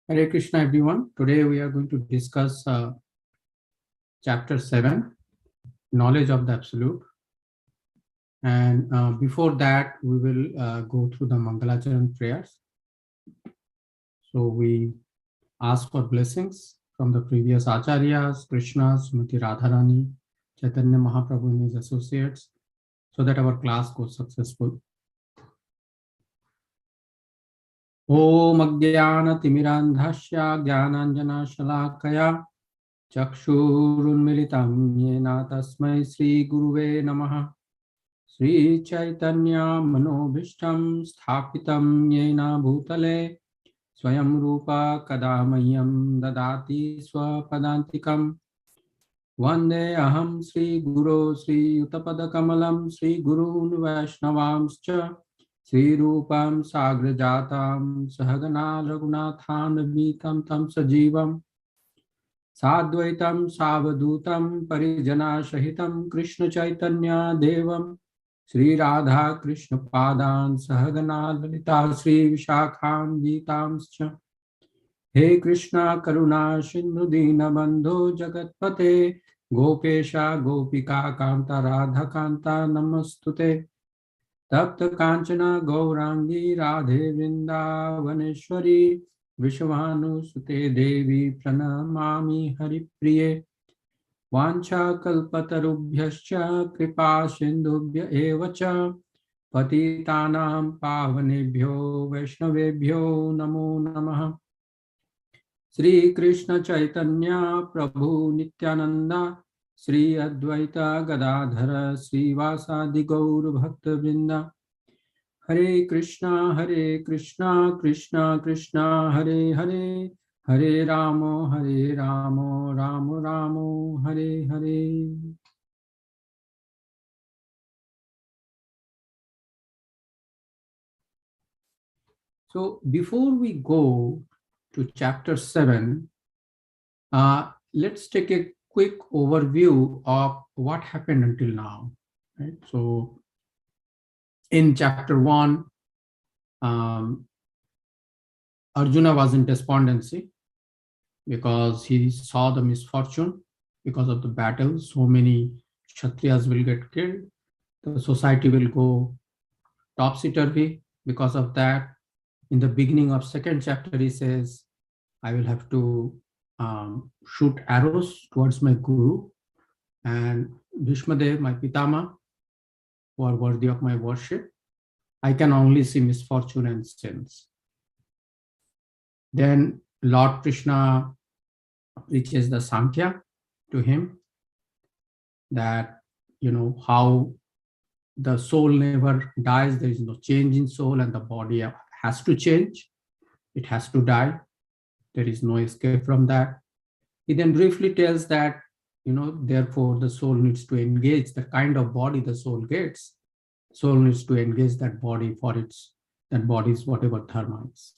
Hare Krishna, everyone. Today we are going to discuss chapter 7, Knowledge of the Absolute. And before that, we will go through the Mangalacharan prayers. So we ask for blessings from the previous Acharyas, Krishna, Srimati Radharani, Chaitanya Mahaprabhu and his associates, so that our class goes successful. Om Agyana Timirandhasya Gyananjana Shalakaya Chakshurunmilitam Yena Tasmai Sri Guruve Namaha Sri Chaitanya Manobhishtam Sthapitam Yena Bhutale Swayam Rupa Kadamayam Dadati Swapadantikam Vande Aham Sri Guru Sri Utapada Kamalam Sri Gurun Vaishnavamscha Sri Rupam Sagrajatam Sahagana Raghunathan Vitam Tam Sajivam Sadvaitam Savadutam Parijana Shahitam Krishna Chaitanya Devam Sri Radha Krishna Padan Sahagana Lalita Sri Vishakhan Vitamscha He Krishna Karuna Sindhu Dina Bandhu Jagatpate Gopesha Gopika Kanta Radha Kanta Namastute Tapta Kanchana Gaurangi Radhe Vrindavaneshwari Vishwanu Sute Devi Pranamami Haripriye Vancha Kalpatarubhyascha Kripa Sindhubhya Evacha Patitanam Pavanebhyo Vaishnavebhyo Namo Namaha Sri Krishna Chaitanya Prabhu Nityananda Sri Advaita Gadadhara Sri Vasadi Gaur Bhakta Vrinda Hare Krishna Krishna Krishna Hare Hare Hare Ramo Ramo Ramo Hare Hare. So before we go to chapter 7, let's take a quick overview of what happened until now. Right? So in chapter 1, Arjuna was in despondency because he saw the misfortune because of the battle. So many Kshatriyas will get killed. The society will go topsy-turvy because of that. In the beginning of second chapter, he says, I will have to shoot arrows towards my guru and Bhishmadev, my Pitama, who are worthy of my worship. I can only see misfortune and sins. Then Lord Krishna reaches the Sankhya to him that, how the soul never dies, there is no change in soul and the body has to change. It has to die. There is no escape from that. He then briefly tells that, therefore the soul needs to engage the kind of body the soul gets. Soul needs to engage that body for that body's whatever dharma is.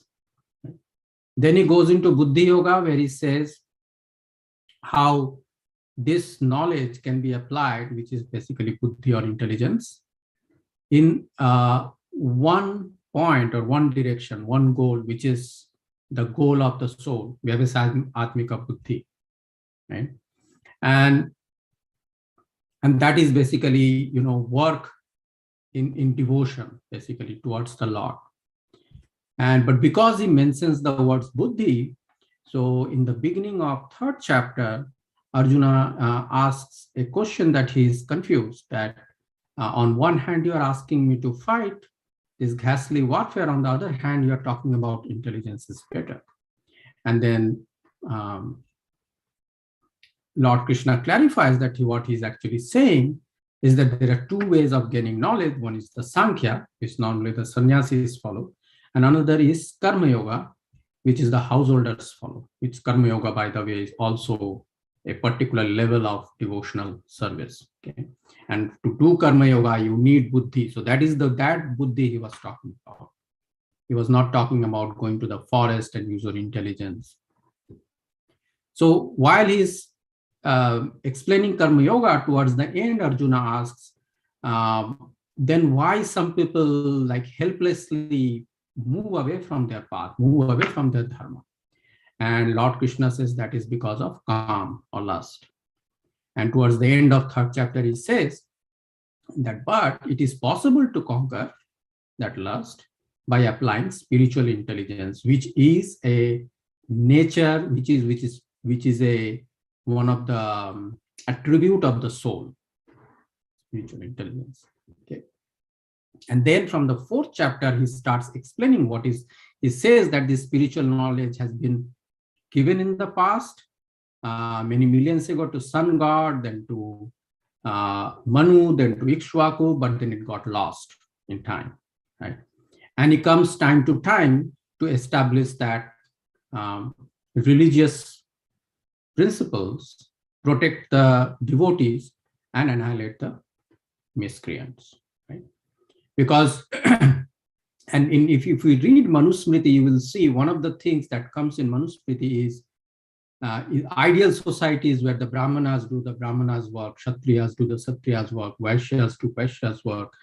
Then he goes into Buddhi Yoga where he says how this knowledge can be applied, which is basically Buddhi or intelligence, in one point or one direction, one goal, which is the goal of the soul, Vyavasaya Atmika Buddhi, right? And that is basically, work in devotion, basically towards the Lord. But because he mentions the words Buddhi, so in the beginning of third chapter, Arjuna asks a question that he is confused, that on one hand, you are asking me to fight this ghastly warfare. On the other hand, you are talking about intelligence is better. And then Lord Krishna clarifies that what he's actually saying is that there are two ways of gaining knowledge. One is the Sankhya, which normally the sannyasis follow, and another is Karma Yoga, which is the householders follow, which Karma Yoga, by the way, is also a particular level of devotional service. Okay, and to do Karma Yoga, you need Buddhi. So that is that Buddhi he was talking about. He was not talking about going to the forest and use your intelligence. So while he's explaining Karma Yoga, towards the end, Arjuna asks, then why some people like helplessly move away from their path, move away from their dharma? And Lord Krishna says that is because of kam or lust. And towards the end of third chapter, he says that, but it is possible to conquer that lust by applying spiritual intelligence, which is a nature, which is a one of the attribute of the soul, spiritual intelligence. Okay. And then from the fourth chapter, he starts explaining what is, he says that this spiritual knowledge has been given in the past, many millions ago, to sun god, then to Manu, then to Ikshwaku, but then it got lost in time, right? And it comes time to time to establish that religious principles protect the devotees and annihilate the miscreants, right? Because, and if we read Manusmriti, you will see one of the things that comes in Manusmriti is ideal societies where the Brahmanas do the Brahmanas work, Kshatriyas do the Kshatriyas work, Vaishyas do Vaishyas work,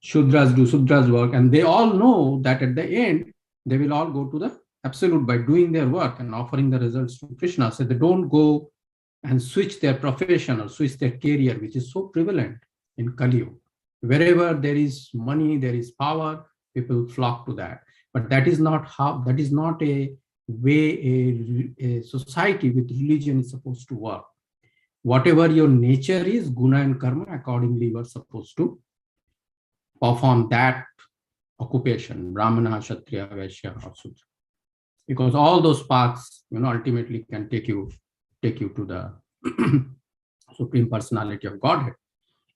Shudras do Shudras work, and they all know that at the end, they will all go to the absolute by doing their work and offering the results to Krishna. So they don't go and switch their profession or switch their career, which is so prevalent in Kali Yuga. Wherever there is money, there is power, people flock to that. But that is not how, that is not a way a society with religion is supposed to work. Whatever your nature is, guna and karma, accordingly you are supposed to perform that occupation, Brahmana, Kshatriya, Vaishya, or Sudra. Because all those paths, ultimately can take you to the Supreme Personality of Godhead.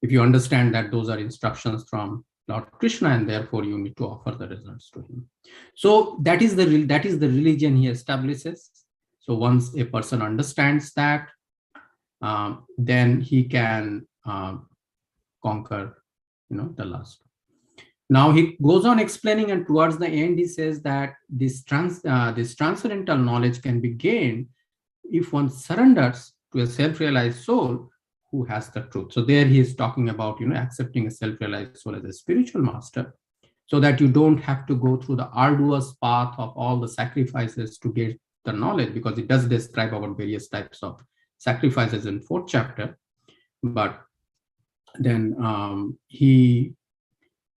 If you understand that those are instructions from Lord Krishna, and therefore you need to offer the results to him. So that is the religion he establishes. So once a person understands that, then he can conquer, the lust. Now he goes on explaining, and towards the end he says that this transcendental knowledge can be gained if one surrenders to a self-realized soul who has the truth. So there he is talking about, accepting a self-realized soul as a spiritual master, so that you don't have to go through the arduous path of all the sacrifices to get the knowledge, because it does describe about various types of sacrifices in fourth chapter. But then he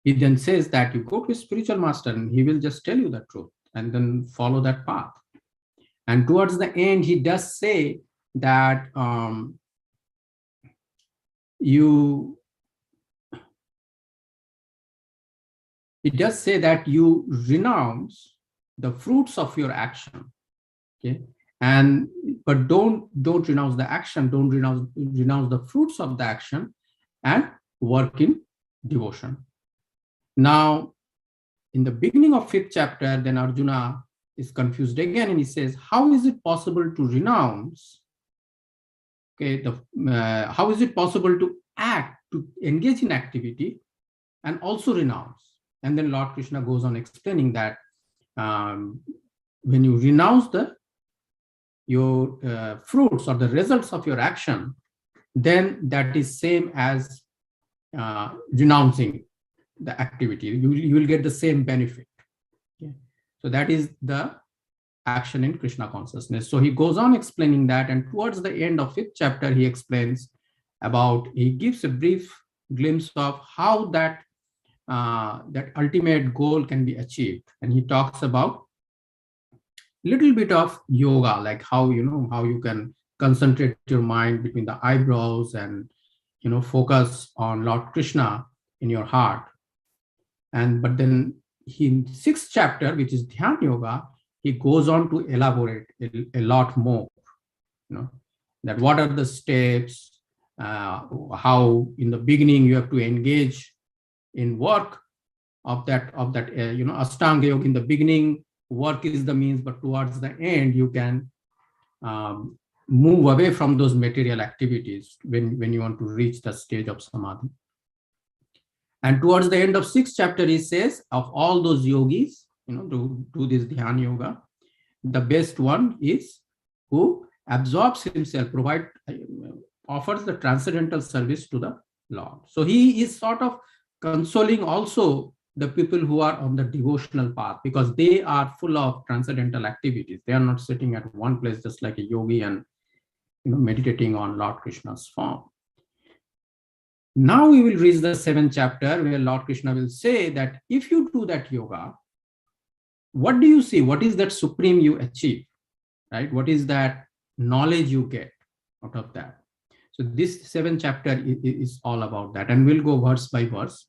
then says that you go to a spiritual master and he will just tell you the truth and then follow that path. And towards the end, he does say that you renounce the fruits of your action, okay? But don't renounce the action, don't renounce the fruits of the action, and work in devotion. Now, in the beginning of fifth chapter, then Arjuna is confused again, and he says, how is it possible to renounce? Okay, how is it possible to engage in activity and also renounce? And then Lord Krishna goes on explaining that when you renounce your fruits or the results of your action, then that is same as renouncing the activity. You will get the same benefit. Okay? So that is the action in Krishna consciousness. So he goes on explaining that, and towards the end of fifth chapter, he explains about, he gives a brief glimpse of how that ultimate goal can be achieved. And he talks about little bit of yoga, like how you can concentrate your mind between the eyebrows and focus on Lord Krishna in your heart. But then in sixth chapter, which is Dhyan Yoga, he goes on to elaborate a lot more, that what are the steps, how in the beginning you have to engage in work of that Ashtanga Yoga. In the beginning, work is the means, but towards the end, you can move away from those material activities when you want to reach the stage of Samadhi. And towards the end of sixth chapter, he says, of all those yogis, to do this Dhyan Yoga, the best one is who absorbs himself, offers the transcendental service to the Lord. So he is sort of consoling also the people who are on the devotional path, because they are full of transcendental activities. They are not sitting at one place just like a yogi and meditating on Lord Krishna's form. Now we will reach the 7th chapter where Lord Krishna will say that if you do that yoga, what do you see? What is that supreme you achieve? Right? What is that knowledge you get out of that? So this 7th chapter is all about that, and we'll go verse by verse.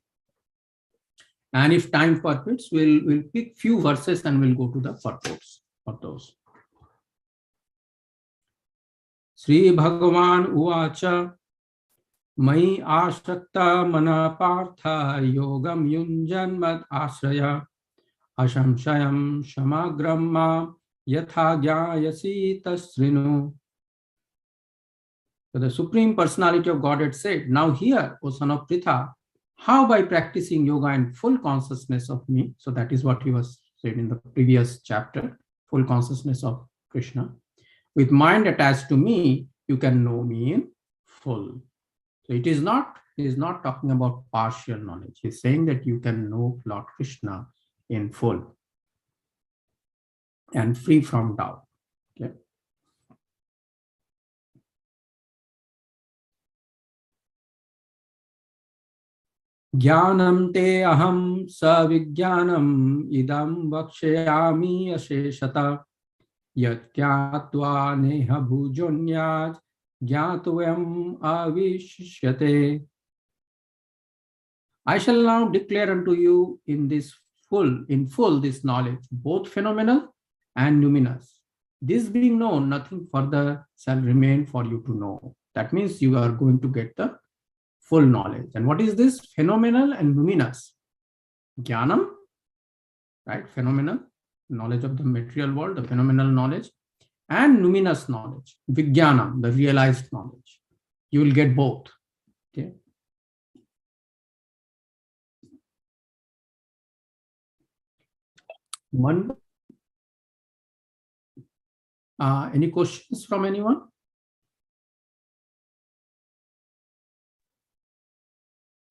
And if time permits, we'll pick few verses and we'll go to the purports of those. Sri Bhagavan Uvacha Mai Ashakta Mana Partha Yogam Yunjan Mad Asraya Ashamshayam Shamagramma Yatha Gyayasi Tasrinu. So the Supreme Personality of Godhead said, now here, O son of Pritha, how by practicing yoga in full consciousness of me, so that is what he was said in the previous chapter, full consciousness of Krishna, with mind attached to me, you can know me in full. So he is not talking about partial knowledge. He's saying that you can know Lord Krishna in full and free from doubt. Okay. Jnanam te aham savijnanam idam vakshayami asheshata yat kyatva neha bhujonyat jnatvam avishyate. I shall now declare unto you in full this knowledge, both phenomenal and numinous. This being known, nothing further shall remain for you to know. That means you are going to get the full knowledge. And what is this? Phenomenal and luminous. Jnanam, right? Phenomenal, knowledge of the material world, the phenomenal knowledge, and luminous knowledge, Vijnanam, the realized knowledge. You will get both. Okay. Any questions from anyone?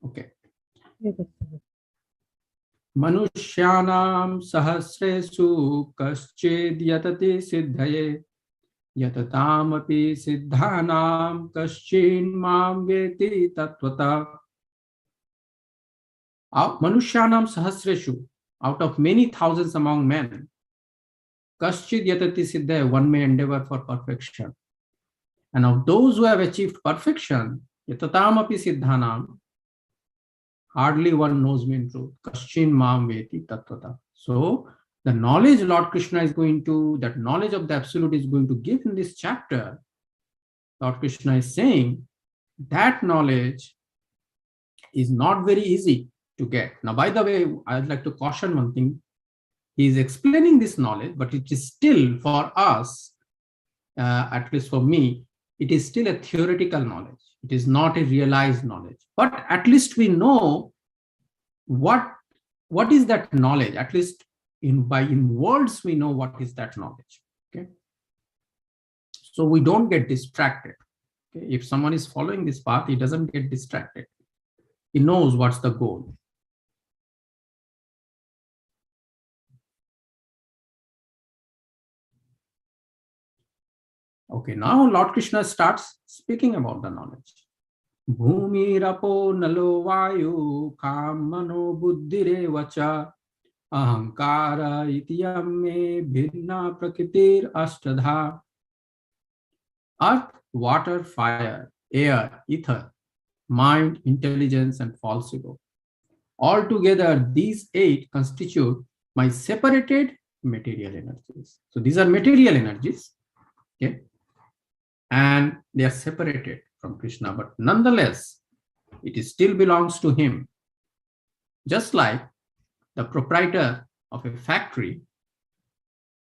Okay. Manushyanam sahasresu kaschid yatati siddhaye yatatamapi siddhanam kaschin mam veti tattvata. Manushyanam sahasresu, out of many thousands among men, kaschid yatati siddhaye, one may endeavor for perfection. And of those who have achieved perfection, yatatamapi siddhanam, hardly one knows me in truth. Kaschin mam veti tattvata. So the knowledge Lord Krishna is going to, that knowledge of the Absolute is going to give in this chapter, Lord Krishna is saying that knowledge is not very easy to get. Now, by the way, I'd like to caution one thing. He is explaining this knowledge, but it is still for us, at least for me, it is still a theoretical knowledge. It is not a realized knowledge. But at least we know what is that knowledge. At least in words, we know what is that knowledge. Okay. So we don't get distracted. Okay. If someone is following this path, he doesn't get distracted. He knows what's the goal. Okay, now Lord Krishna starts speaking about the knowledge. Bhumi rapo nalo vayu kamano buddhire vacha ahankara ityam me bhinna prakritir ashtadha. Earth, water, fire, air, ether, mind, intelligence, and false ego. Altogether, these 8 constitute my separated material energies. So these are material energies. Okay. And they are separated from Krishna, but nonetheless, it still belongs to him. Just like the proprietor of a factory,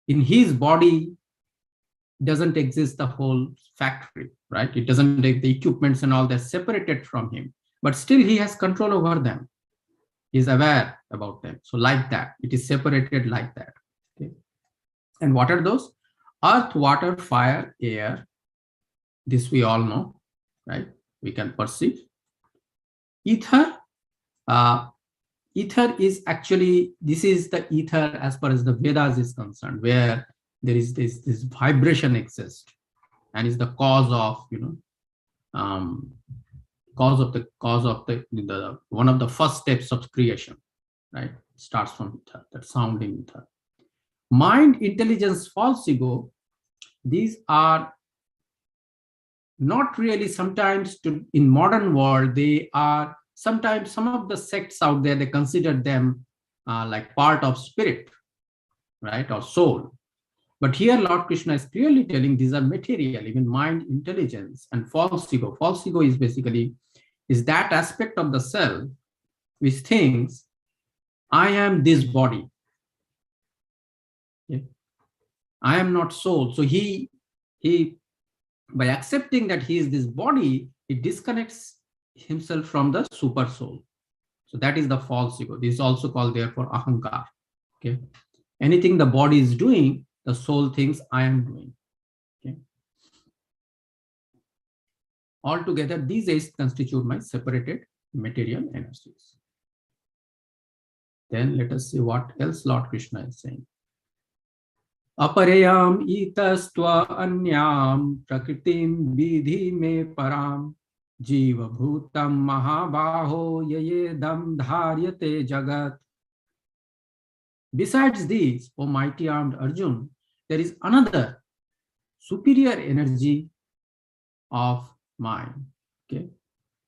in his body doesn't exist the whole factory, right? It doesn't take the equipments and all that separated from him, but still he has control over them. He is aware about them. So like that, it is separated like that. Okay. And what are those? Earth, water, fire, air. This we all know, right? We can perceive. Ether, ether is actually, this is the ether as far as the Vedas is concerned, where there is this vibration exists and is the cause of, cause of the one of the first steps of creation, right? Starts from ether, that sounding ether. Mind, intelligence, false ego, these are not really, sometimes in modern world, they are sometimes, some of the sects out there, they consider them like part of spirit, right, or soul. But here Lord Krishna is clearly telling these are material, even mind, intelligence, and false ego. False ego is basically is that aspect of the self which thinks I am this body. Okay? I am not soul. So he by accepting that he is this body, he disconnects himself from the super soul. So that is the false ego. This is also called therefore ahankar. Okay. Anything the body is doing, the soul thinks I am doing. Okay. Altogether, these eight constitute my separated material energies. Then let us see what else Lord Krishna is saying. Apareyam itastva anyam prakritim vidhi me param jiva bhutam mahabaho yayedam dharyate jagat. Besides these, O mighty armed Arjun, there is another superior energy of mind. Okay.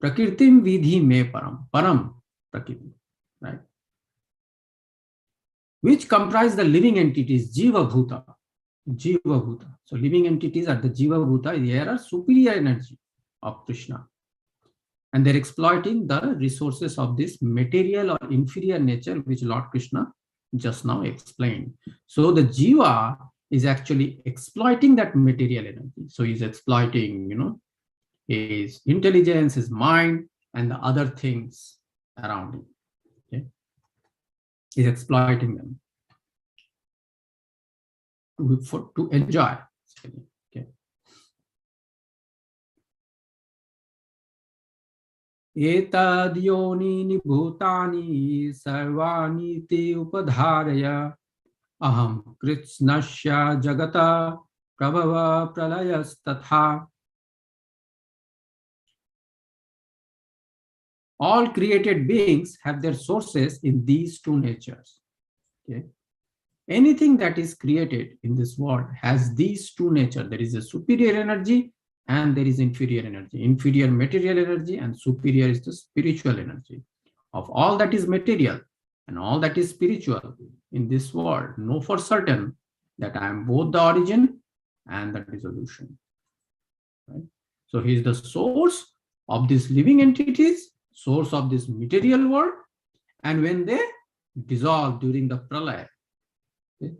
Prakritim vidhi me param. Param prakriti. Right. Which comprise the living entities, Jiva Bhuta. Jiva Bhuta. So living entities are the Jiva Bhuta, they are a superior energy of Krishna. And they're exploiting the resources of this material or inferior nature, which Lord Krishna just now explained. So the Jiva is actually exploiting that material energy. So he's exploiting, his intelligence, his mind, and the other things around him. Okay? He's exploiting them to enjoy. Okay. Etad yonini bhutani sarvani te upadharaya aham krishnasya jagata prabhava pralayas. All created beings have their sources in these two natures. Okay. Anything that is created in this world has these two natures. There is a superior energy and there is inferior energy. Inferior material energy and superior is the spiritual energy. Of all that is material and all that is spiritual in this world, know for certain that I am both the origin and the dissolution. Right? So he is the source of these living entities, source of this material world, and when they dissolve during the pralaya, okay,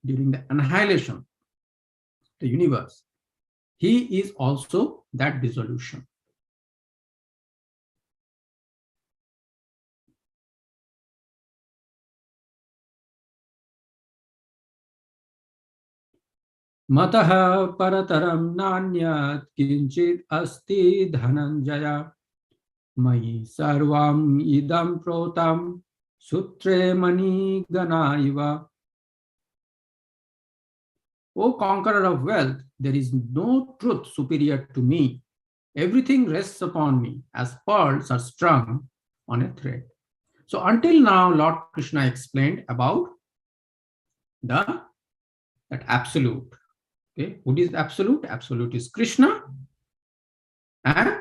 during the annihilation, the universe, he is also that dissolution. Mataha parataram nanyat kinchit asti dhananjaya Mayi sarvam idam protam sutre mani ganaiva. O conqueror of wealth, there is no truth superior to me. Everything rests upon me as pearls are strung on a thread. So until now, Lord Krishna explained about that absolute. Okay, what is absolute? Absolute is Krishna and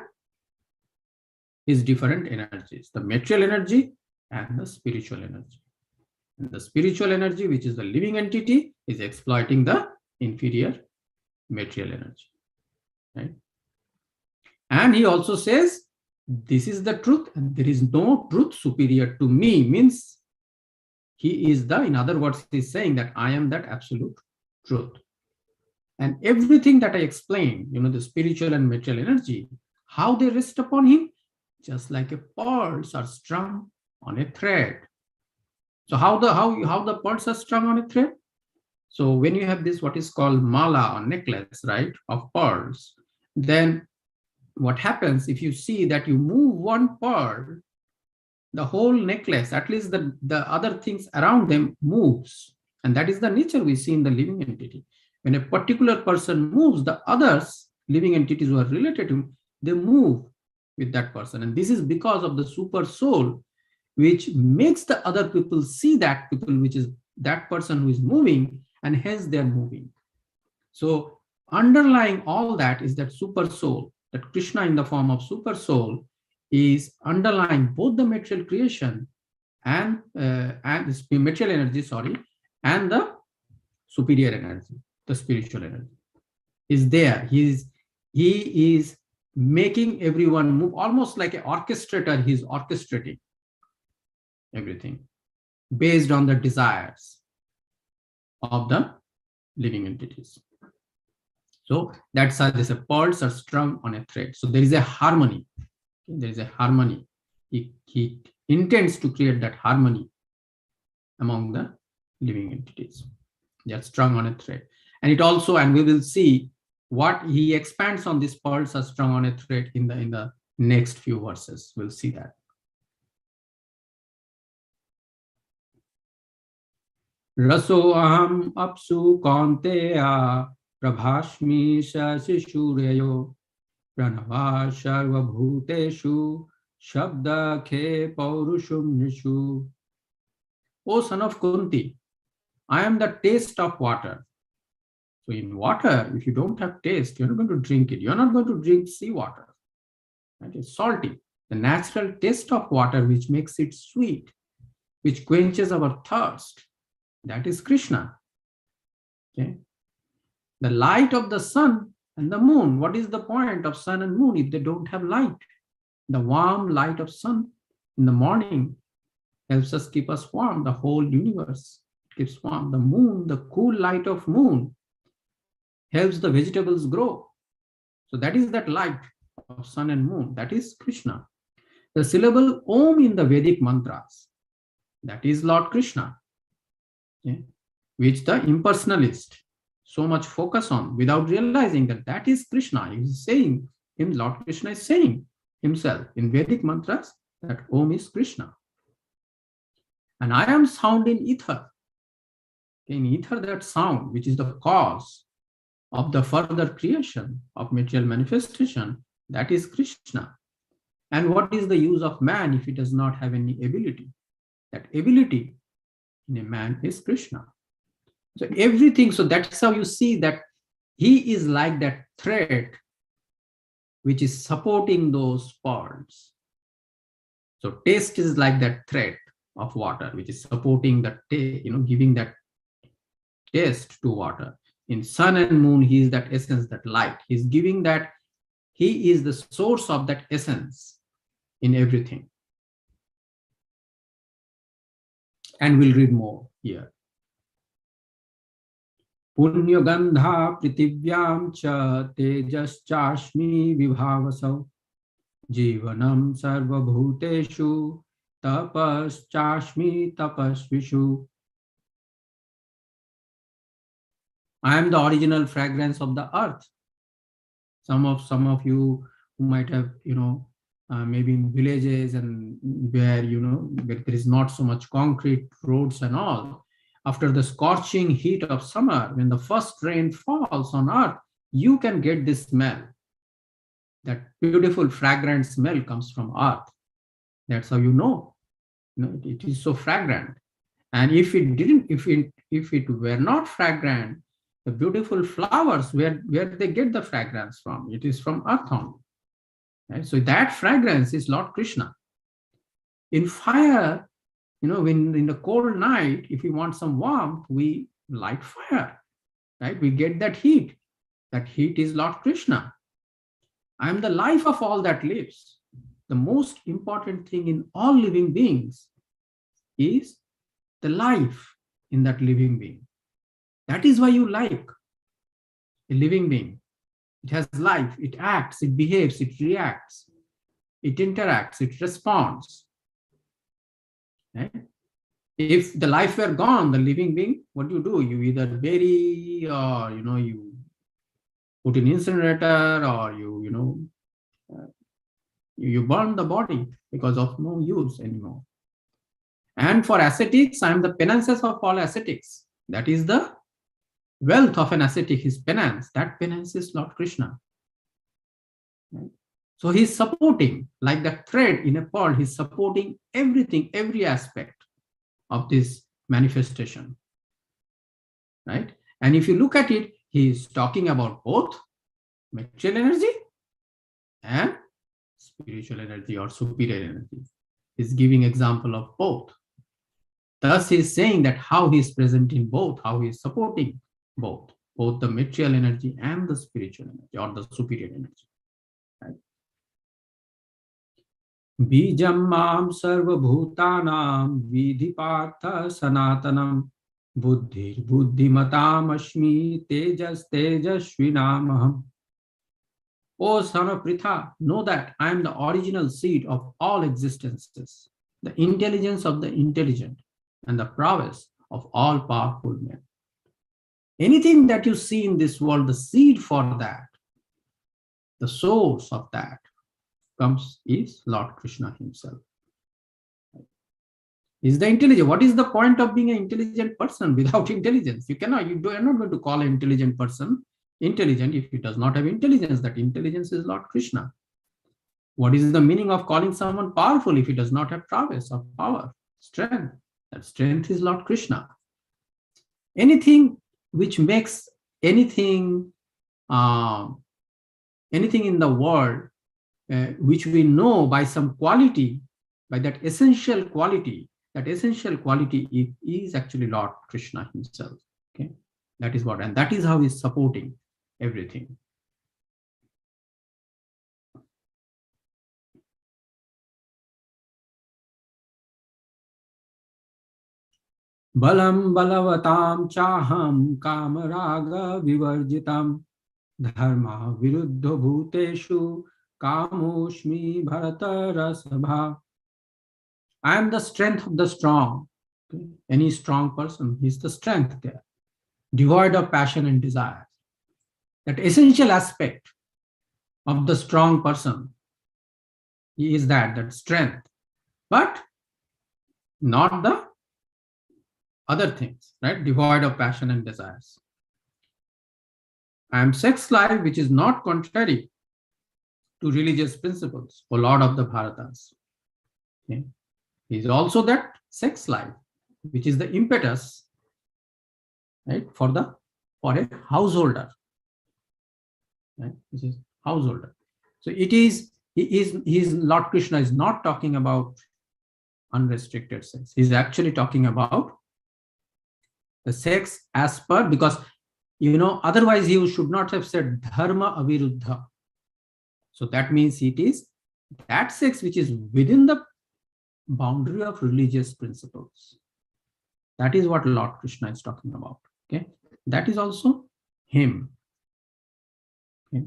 his different energies, the material energy and the spiritual energy. And the spiritual energy, which is the living entity, is exploiting the inferior material energy. Right? And he also says, this is the truth, and there is no truth superior to me, means he is in other words, he is saying that I am that absolute truth. And everything that I explained, the spiritual and material energy, how they rest upon him, just like a pearls are strung on a thread. So how the pearls are strung on a thread? So when you have this, what is called mala or necklace, right, of pearls, then what happens if you see that you move one pearl, the whole necklace, at least the other things around them moves. And that is the nature we see in the living entity. When a particular person moves, the others, living entities who are related to him, they move with that person. And this is because of the super soul, which makes the other people see that people, which is that person who is moving, and hence they are moving. So underlying all that is that super soul, that Krishna in the form of super soul is underlying both the material creation and this material energy, and the superior energy, the spiritual energy is there. He is making everyone move, almost like an orchestrator. He's orchestrating everything based on the desires of the living entities. So that's how this pearls are strung on a thread. So there is a harmony. There is a harmony. He intends to create that harmony among the living entities. They are strung on a thread. And it also, and we will see what he expands on, these pearls are strung on a thread in the next few verses. We'll see that. Raso aham apsu kaunteya prabhashmi shashishurayo pranava sarva bhuteshu shabda khe paurushum nishu. O son of Kunti, I am the taste of water. So in water, if you don't have taste, you're not going to drink it. You're not going to drink seawater. Right? It's salty. The natural taste of water, which makes it sweet, which quenches our thirst, that is Krishna. Okay? The light of the sun and the moon. What is the point of sun and moon if they don't have light? The warm light of sun in the morning helps us keep us warm. The whole universe keeps warm. The moon, the cool light of moon helps the vegetables grow. So that is that light of sun and moon. That is Krishna. The syllable Om in the Vedic mantras, that is Lord Krishna, okay, which the impersonalist so much focus on without realizing that that is Krishna. He is saying, Lord Krishna is saying himself in Vedic mantras that Om is Krishna. And I am sound in ether. In ether, that sound, which is the cause of the further creation of material manifestation, that is Krishna. And what is the use of man if he does not have any ability? That ability in a man is Krishna. So everything, so that's how you see that he is like that thread which is supporting those pearls. So taste is like that thread of water which is supporting that, giving that taste to water. In sun and moon, he is that essence, that light. He's giving that, he is the source of that essence in everything. And we'll read more here. Punya gandha pritivyam cha tejaschashmi vibhavasav jivanam sarva bhuteshu tapaschashmi tapasvishu. I am the original fragrance of the earth. Some of you who might have, maybe in villages and where, where there is not so much concrete roads and all, after the scorching heat of summer, when the first rain falls on earth, you can get this smell. That beautiful fragrant smell comes from earth. That's how you know, it is so fragrant. And if it were not fragrant, the beautiful flowers, where they get the fragrance from? It is from earth only. Right? So that fragrance is Lord Krishna. In fire, when in the cold night, if we want some warmth, we light fire, right? We get that heat. That heat is Lord Krishna. I am the life of all that lives. The most important thing in all living beings is the life in that living being. That is why you like a living being. It has life, it acts, it behaves, it reacts, it interacts, it responds. Right? If the life were gone, the living being, what do? You either bury, or you put in incinerator, or you You burn the body because of no use anymore. And for ascetics, I am the penances of all ascetics. That is the wealth of an ascetic, his penance. That penance is Lord Krishna. Right? So he's supporting, like the thread in a pearl, he's supporting everything, every aspect of this manifestation. Right? And if you look at it, he's talking about both material energy and spiritual energy or superior energy. He's giving example of both. Thus, he's saying that how he is present in both, how he is supporting both the material energy and the spiritual energy or the superior energy. Right? Bijam mam sarva bhutanam vidhi partha sanatanam buddhir buddhimatam ashmi tejas tejasvinamaham. O son of Pritha, know that I am the original seed of all existences, the intelligence of the intelligent, and the prowess of all powerful men. Anything that you see in this world, the seed for that, the source of that is Lord Krishna himself. Is the intelligent. What is the point of being an intelligent person without intelligence? You are not going to call an intelligent person intelligent if he does not have intelligence. That intelligence is Lord Krishna. What is the meaning of calling someone powerful if he does not have prowess or power, strength? That strength is Lord Krishna. Anything which makes anything in the world which we know by some quality, by that essential quality is actually Lord Krishna himself. Okay, that is what, and that is how he's supporting everything. Balam balavatam chaham kamaraga vivarjitam dharma viruddha bhuteshu kamoshmi bharata rasabha. I am the strength of the strong. Okay? Any strong person is the strength there, devoid of passion and desire. That essential aspect of the strong person is that strength, but not the other things, right? Devoid of passion and desires. I am sex life, which is not contrary to religious principles, O Lord of the Bharatas. Okay? He is also that sex life, which is the impetus, right, for a householder, right? Which is householder. So it is Lord Krishna is not talking about unrestricted sex. He's actually talking about the sex as per, because otherwise he should not have said dharma aviruddha. So that means it is that sex which is within the boundary of religious principles. That is what Lord Krishna is talking about. Okay, that is also him. Okay.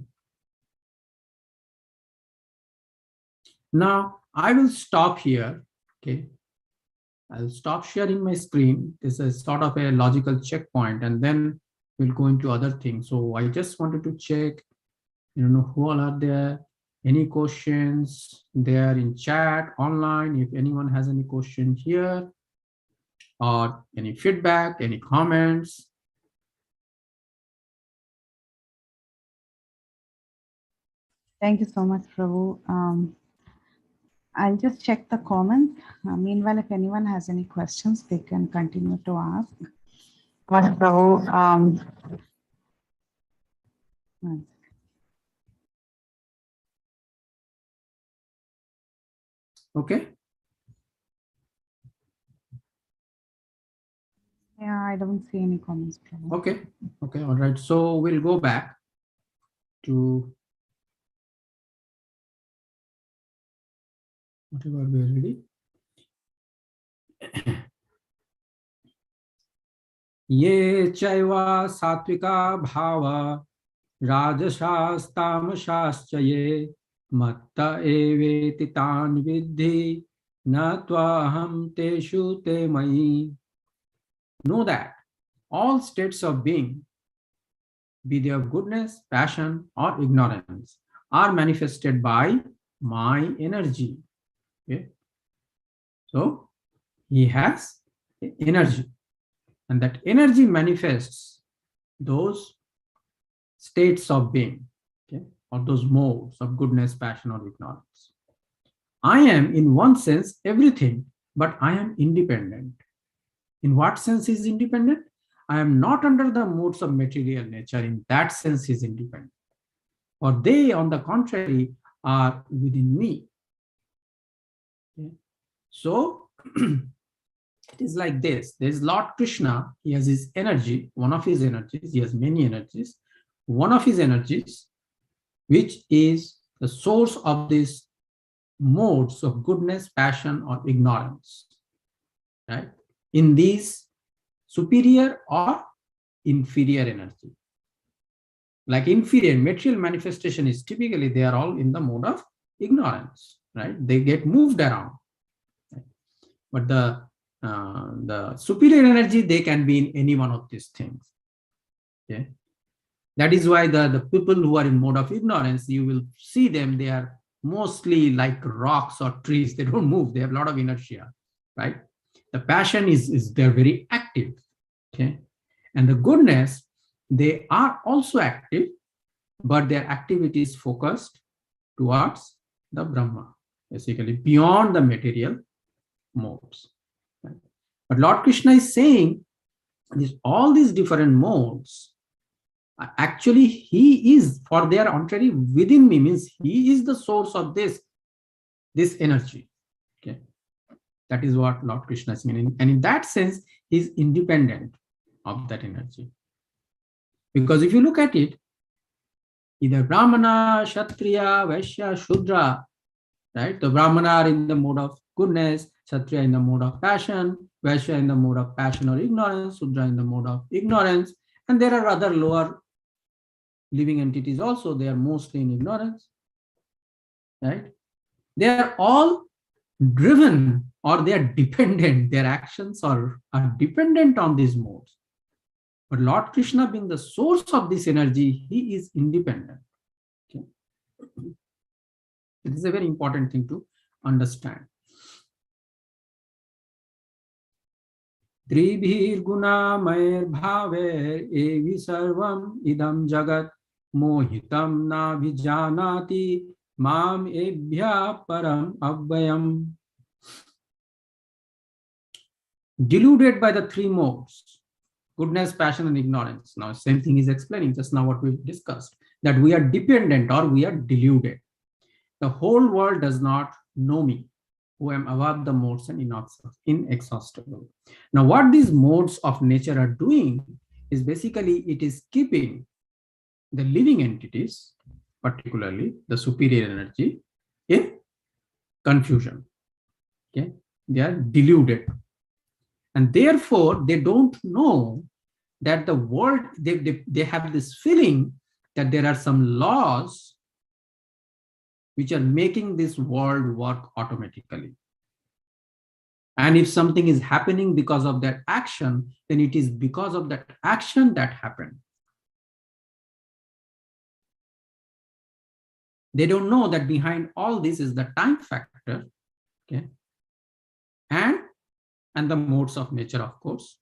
Now I will stop here. Okay, I'll stop sharing my screen. This is sort of a logical checkpoint, and then we'll go into other things. So I just wanted to check, who all are there. Any questions there in chat, online? If anyone has any question here, or any feedback, any comments. Thank you so much, Prabhu. I'll just check the comments. Meanwhile, if anyone has any questions, they can continue to ask. But Prabhu, Okay. Yeah, I don't see any comments, Prabhu. Okay. Okay. All right. So we'll go back to whatever we are ready. Ye chaiva satvika bhava rajashas tamasascha ye matta eveti tan vidhi na tvaham teshu te mai. Know that all states of being, be they of goodness, passion, or ignorance, are manifested by my energy. Okay. So he has energy, and that energy manifests those states of being, okay, or those modes of goodness, passion, or ignorance. I am, in one sense, everything, but I am independent. In what sense is independent? I am not under the modes of material nature. In that sense, he is independent. Or they, on the contrary, are within me. Okay. So it is like this. There is Lord Krishna. He has his energy, one of his energies. He has many energies. One of his energies, which is the source of these modes of goodness, passion, or ignorance, right? In these superior or inferior energy. Like inferior material manifestation is typically they are all in the mode of ignorance, right? They get moved around. Right? But the superior energy, they can be in any one of these things. Okay. That is why the people who are in mode of ignorance, you will see them, they are mostly like rocks or trees. They don't move. They have a lot of inertia, right? The passion is they're very active. Okay. And the goodness, they are also active, but their activity is focused towards the Brahma, basically beyond the material modes. Right? But Lord Krishna is saying all these different modes, actually he is, for their contrary, within me, means he is the source of this energy. Okay. That is what Lord Krishna is meaning. And in that sense, he is independent of that energy. Because if you look at it, either Brahmana, Kshatriya, Vaishya, Shudra, right? The Brahmana are in the mode of goodness, Kshatriya in the mode of passion, Vaishya in the mode of passion or ignorance, Shudra in the mode of ignorance. And there are other lower living entities also, they are mostly in ignorance, right? They are all driven, or they are dependent, their actions are dependent on these modes. But Lord Krishna, being the source of this energy, he is independent. Okay. It is a very important thing to understand. Tribhir gunamair bhaver evi sarvam idam jagat mohitam na bhijanati mam ebhya param abhyam. Deluded by the three modes, goodness, passion, and ignorance. Now, same thing is explaining just now what we discussed, that we are dependent or we are deluded. The whole world does not know me, who am above the modes and inexhaustible. Now, what these modes of nature are doing is basically it is keeping the living entities, particularly the superior energy, in confusion. Okay, they are deluded. And therefore, they don't know that the world, they have this feeling that there are some laws which are making this world work automatically. And if something is happening because of that action, then it is because of that action that happened. They don't know that behind all this is the time factor, okay, and the modes of nature, of course.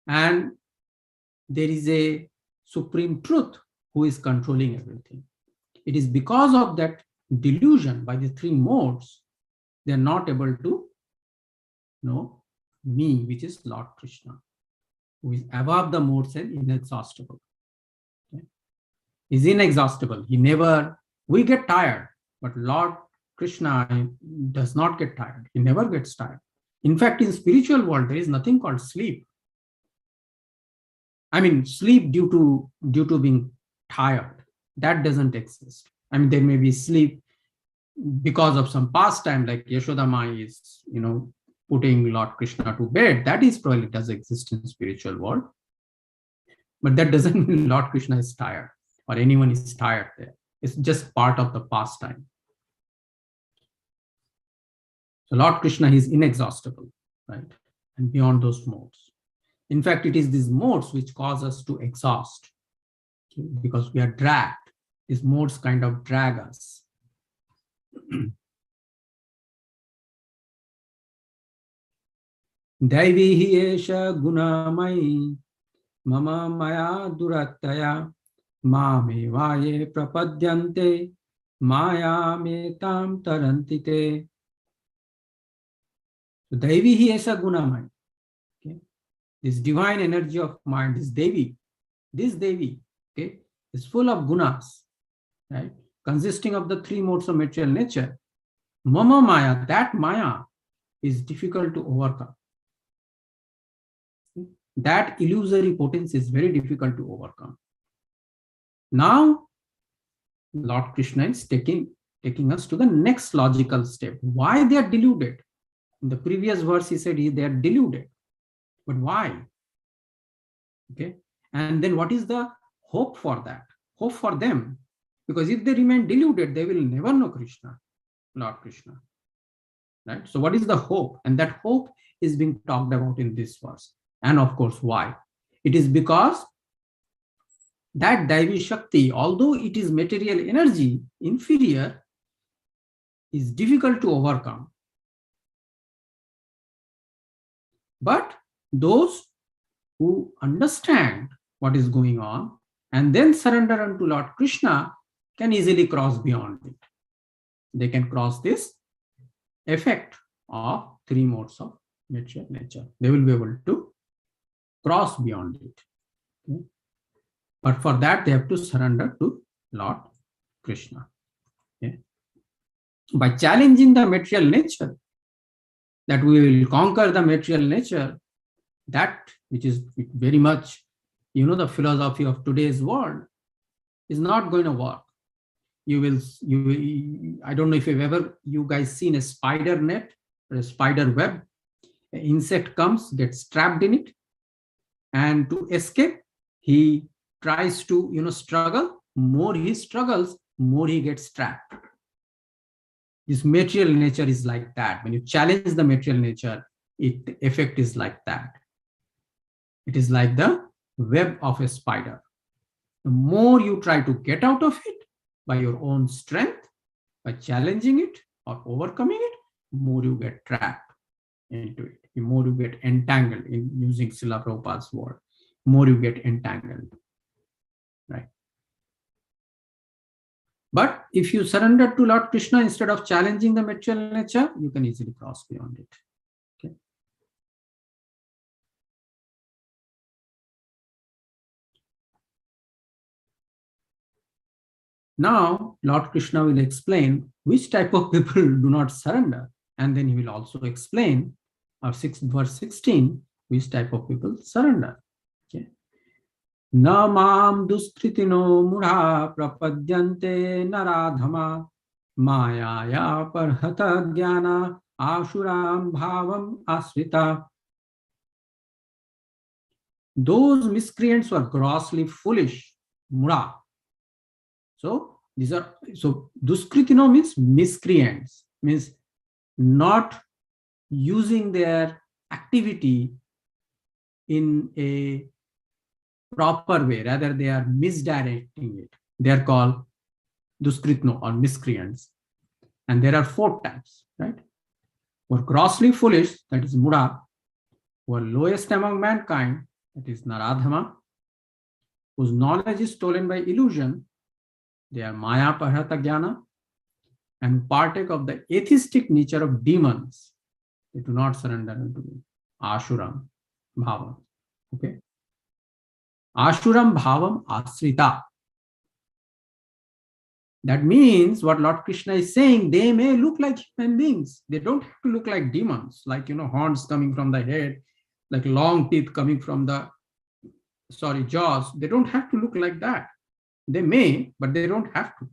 And there is a supreme truth who is controlling everything. It is because of that delusion by the three modes, they are not able to know me, which is Lord Krishna, who is above the modes and inexhaustible. Okay. Is inexhaustible. He never, we get tired, but Lord Krishna does not get tired. He never gets tired. In fact, in spiritual world, there is nothing called sleep. I mean, sleep due to being tired, that doesn't exist. I mean, there may be sleep because of some pastime, like Yashoda Mai is, putting Lord Krishna to bed. That is probably does exist in spiritual world. But that doesn't mean Lord Krishna is tired or anyone is tired there. It's just part of the pastime. So Lord Krishna is inexhaustible, right? And beyond those modes. In fact, it is these modes which cause us to exhaust, okay? Because we are dragged. These modes kind of drag us. Daivi hi esha gunamai mama maya durattaya mame vaye prapadyante maya metam tarantite. So Daivi hi esha gunamai. Okay? This divine energy of mind, this Devi, okay, is full of gunas, right? Consisting of the three modes of material nature. Mama Maya, that Maya is difficult to overcome. That illusory potency is very difficult to overcome. Now, Lord Krishna is taking us to the next logical step. Why they are deluded? In the previous verse, he said they are deluded. But why? Okay. And then what is the hope for that? Hope for them. Because if they remain deluded, they will never know Krishna, Lord Krishna. Right? So what is the hope? And that hope is being talked about in this verse. And of course, why? It is because that Daivi Shakti, although it is material energy, inferior, is difficult to overcome. But those who understand what is going on and then surrender unto Lord Krishna can easily cross beyond it. They can cross this effect of three modes of material nature. They will be able to cross beyond it. Okay? But for that, they have to surrender to Lord Krishna. Okay? By challenging the material nature, that we will conquer the material nature, that which is very much, the philosophy of today's world, is not going to work. I don't know if you guys seen a spider net or a spider web. An insect comes, gets trapped in it, and to escape, he tries to, struggle. More he struggles, more he gets trapped. This material nature is like that. When you challenge the material nature, the effect is like that. It is like the web of a spider. The more you try to get out of it by your own strength, by challenging it or overcoming it, more you get trapped into it. The more you get entangled, in using Srila Prabhupada's word, more you get entangled. Right? But if you surrender to Lord Krishna instead of challenging the material nature, you can easily cross beyond it. Okay. Now, Lord Krishna will explain which type of people do not surrender. And then he will also explain, verse 16, which type of people surrender. Okay. Na mam duskritino mudha prapadyante naradhama mayaya parhata jnana ashuram bhavam asrita. Those miscreants were grossly foolish, mudha. So duskritino means miscreants, means not using their activity in a proper way, rather they are misdirecting it. They are called duskritno or miscreants. And there are 4 types, right? Who are grossly foolish, that is mudha. Who are lowest among mankind, that is naradhama. Whose knowledge is stolen by illusion, they are maya parhata jnana. And partake of the atheistic nature of demons. They do not surrender unto me. Ashuram bhavam. Okay. Ashuram bhavam asrita. That means what Lord Krishna is saying, they may look like human beings. They don't have to look like demons, like, horns coming from the head, like long teeth coming from the, jaws. They don't have to look like that. They may, but they don't have to.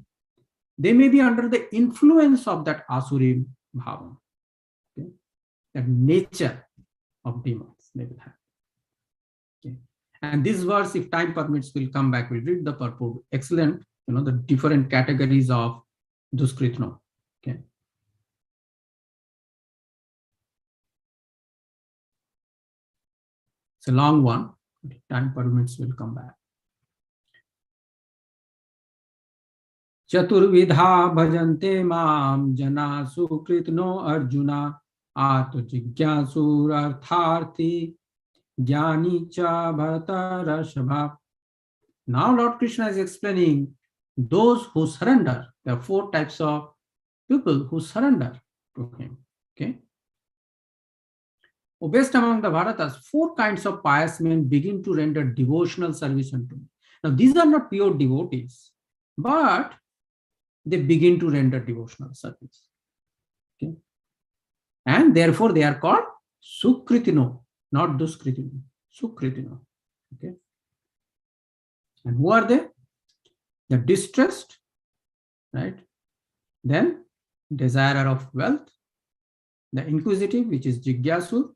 They may be under the influence of that Asurim bhavam. Okay? That nature of demons they will have. Okay. And this verse, if time permits, will come back. We'll read the purport. Excellent. The different categories of duskritno. Okay. It's a long one. If time permits, we'll come back. Chaturvidha bhajante mam jana sukritno arjuna ato jigyasu artharthi jnani cha bharata. Now Lord Krishna is explaining those who surrender. There are four types of people who surrender to him. Okay. Best among the Bharatas, four kinds of pious men begin to render devotional service unto me. Now, these are not pure devotees, but they begin to render devotional service. Okay. And therefore, they are called Sukritino, not Duskritino. Sukritino. Okay. And who are they? The distressed, right? Then, desirer of wealth, the inquisitive, which is Jigyasu,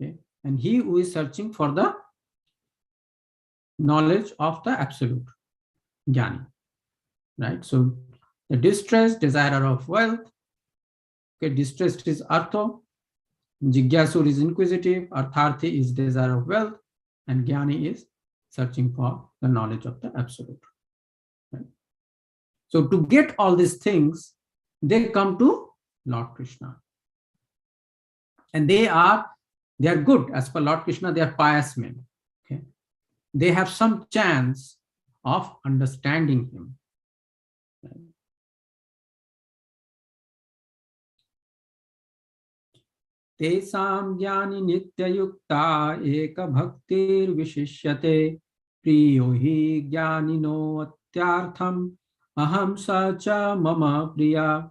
okay, and he who is searching for the knowledge of the absolute, Jnani, right? So the distressed, desirer of wealth, okay, distressed is Artho, Jigyasu is inquisitive, Artharthi is desire of wealth, and Jnani is searching for the knowledge of the absolute. Right? So to get all these things, they come to Lord Krishna. And they are good. As per Lord Krishna, they are pious men. Okay? They have some chance of understanding him. Tesam jnani nitya yukta eka bhaktir vishishyate priyo hi jnanino atyartham aham sacha mama priya.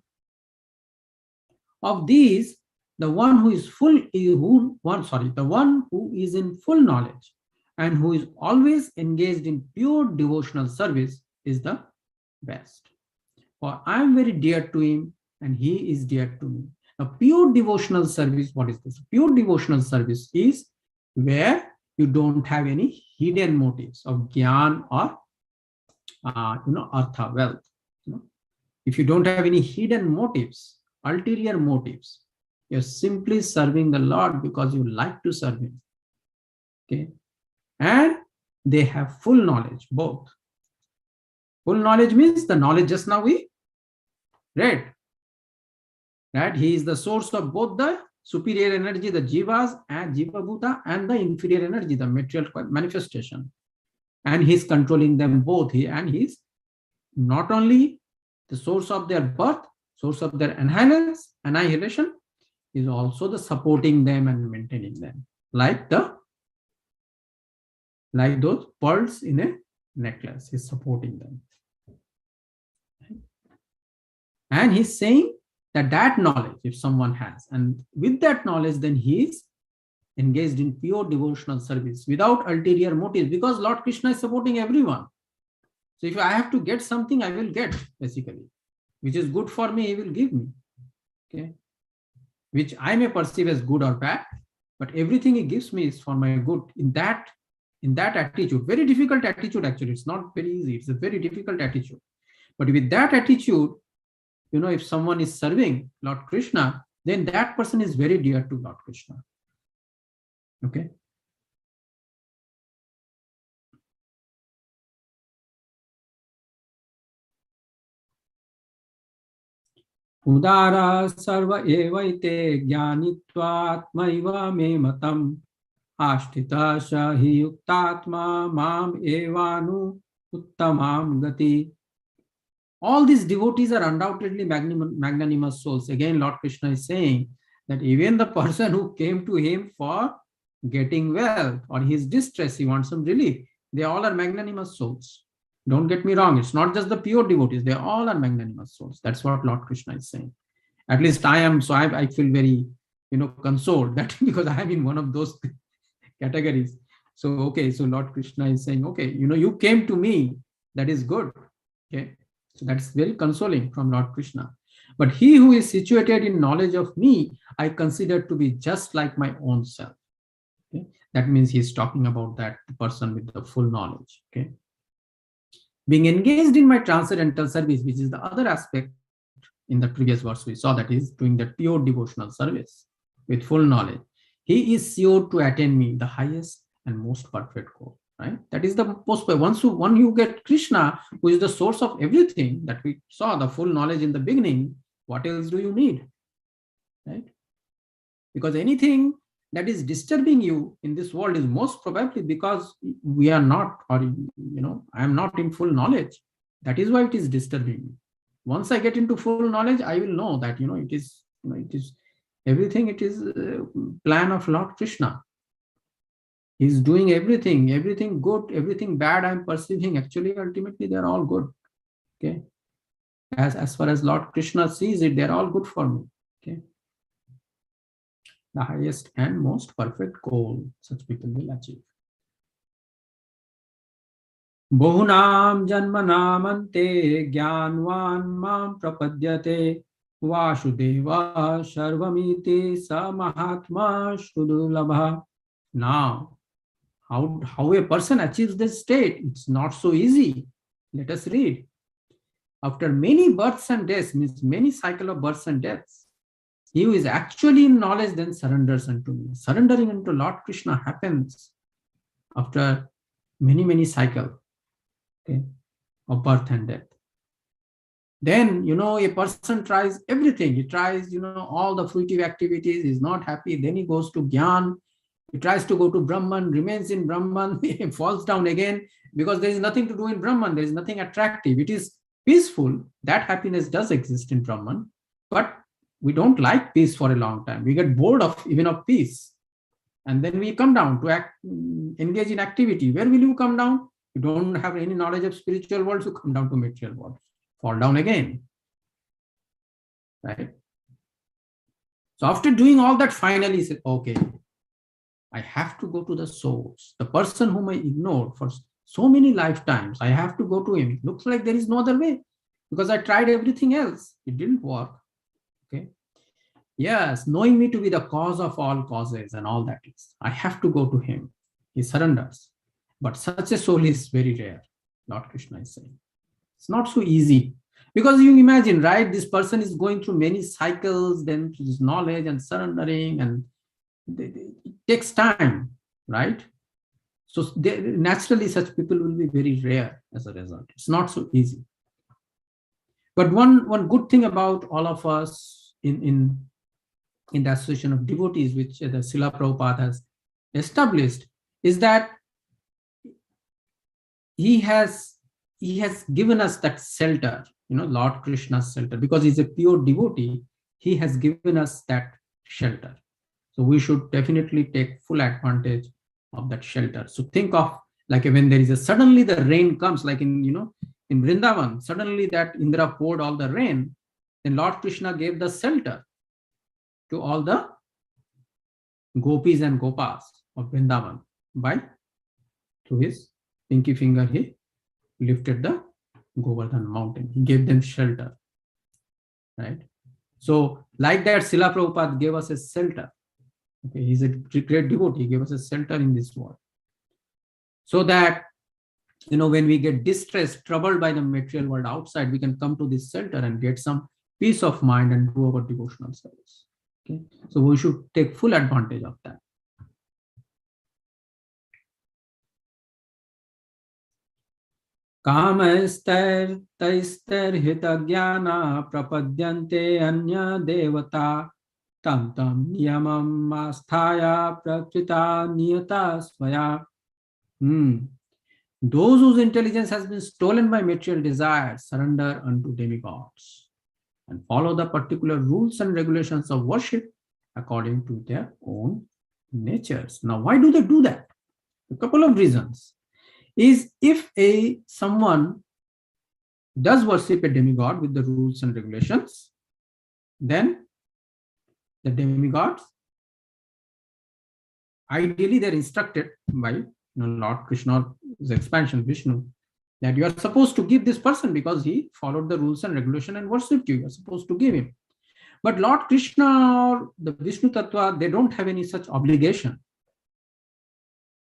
Of these, the one who is the one who is in full knowledge and who is always engaged in pure devotional service is the best. For I am very dear to him and he is dear to me. Now, pure devotional service, what is this? Pure devotional service is where you don't have any hidden motives of gyan or artha, wealth. If you don't have any hidden motives, ulterior motives, you're simply serving the Lord because you like to serve him. Okay, and they have full knowledge, both. Full knowledge means the knowledge just now we read. Right? He is the source of both the superior energy, the jivas and jiva bhuta, and the inferior energy, the material manifestation. And he's controlling them both. He is not only the source of their birth, source of their annihilation, is also the supporting them and maintaining them, like those pearls in a necklace. He's supporting them. And he's saying that knowledge, if someone has, and with that knowledge, then he is engaged in pure devotional service without ulterior motives, because Lord Krishna is supporting everyone. So if I have to get something, I will get, basically, which is good for me, he will give me. Okay, which I may perceive as good or bad, but everything he gives me is for my good. In that attitude, very difficult attitude actually. It's not very easy. It's a very difficult attitude. But with that attitude, if someone is serving Lord Krishna, then that person is very dear to Lord Krishna. Okay. Udara sarva evaite jnanitvatmaiva me matam ashtita sahi yuktatma mam evanu uttamam gati. All these devotees are undoubtedly magnanimous souls. Again, Lord Krishna is saying that even the person who came to him for getting wealth or his distress, he wants some relief, they all are magnanimous souls. Don't get me wrong. It's not just the pure devotees. They all are magnanimous souls. That's what Lord Krishna is saying. At least I am. So I feel very, consoled that because I am in one of those categories. So, okay. So Lord Krishna is saying, okay, you came to me. That is good. Okay. So that's very consoling from Lord Krishna. But he who is situated in knowledge of me, I consider to be just like my own self. Okay. That means he's talking about that person with the full knowledge. Okay. Being engaged in my transcendental service, which is the other aspect in the previous verse we saw, that is doing the pure devotional service with full knowledge. He is sure to attain me, the highest and most perfect goal. right? That is the post. Once you get Krishna, who is the source of everything that we saw, the full knowledge in the beginning, what else do you need, right? Because anything that is disturbing you in this world is most probably because we are not, or I am not in full knowledge. That is why it is disturbing me. Once I get into full knowledge, I will know that it is everything. It is a plan of Lord Krishna. He's doing everything good, everything bad I'm perceiving. Actually, ultimately, they're all good. Okay. As far as Lord Krishna sees it, they're all good for me. Okay. The highest and most perfect goal such people will achieve. Bahunam janmanamante jnanvan mam prapadyate vasudeva sarvamiti sa mahatma sudulabha. Now, how a person achieves this state, it's not so easy. Let us read. After many births and deaths, means many cycle of births and deaths, he who is actually in knowledge then surrenders unto me. Surrendering unto Lord Krishna happens after many cycles, okay, of birth and death. Then, a person tries everything. He tries, all the fruitive activities. He's not happy. Then he goes to Gyan. He tries to go to Brahman, remains in Brahman, he falls down again because there is nothing to do in Brahman. There is nothing attractive. It is peaceful. That happiness does exist in Brahman, but we don't like peace for a long time. We get bored of peace. And then we come down to engage in activity. Where will you come down? You don't have any knowledge of spiritual world, so come down to material world. Fall down again. Right? So after doing all that, finally he said, okay, I have to go to the source. The person whom I ignored for so many lifetimes, I have to go to him. It looks like there is no other way because I tried everything else. It didn't work. Okay. Yes, knowing me to be the cause of all causes and all that is, I have to go to him. He surrenders. But such a soul is very rare, Lord Krishna is saying. It's not so easy. Because you imagine, right? This person is going through many cycles, then to this knowledge and surrendering, and it takes time, right? So naturally, such people will be very rare as a result. It's not so easy. But one good thing about all of us in the association of devotees, which the Srila Prabhupada has established, is that he has given us that shelter, Lord Krishna's shelter, because he's a pure devotee. He has given us that shelter. So we should definitely take full advantage of that shelter. So think of like when there is suddenly the rain comes, like in Vrindavan, suddenly that Indra poured all the rain, then Lord Krishna gave the shelter to all the gopis and gopas of Vrindavan through his pinky finger, he lifted the Govardhan mountain. He gave them shelter, right? So like that, Srila Prabhupada gave us a shelter. Okay, he's a great devotee. He gave us a shelter in this world. So that, when we get distressed, troubled by the material world outside, we can come to this shelter and get some peace of mind and do our devotional service. Okay, so we should take full advantage of that. Kamaistar taistar hita jnana prapadyante anya devata tam niyamam asthaya prakrita niyata svaya. Those whose intelligence has been stolen by material desires surrender unto demigods and follow the particular rules and regulations of worship according to their own natures. Now, why do they do that? A couple of reasons. Is if someone does worship a demigod with the rules and regulations, then the demigods, ideally they're instructed by Lord Krishna's expansion, Vishnu, that you are supposed to give this person because he followed the rules and regulation and worshipped you. You're supposed to give him. But Lord Krishna or the Vishnu Tattva, they don't have any such obligation.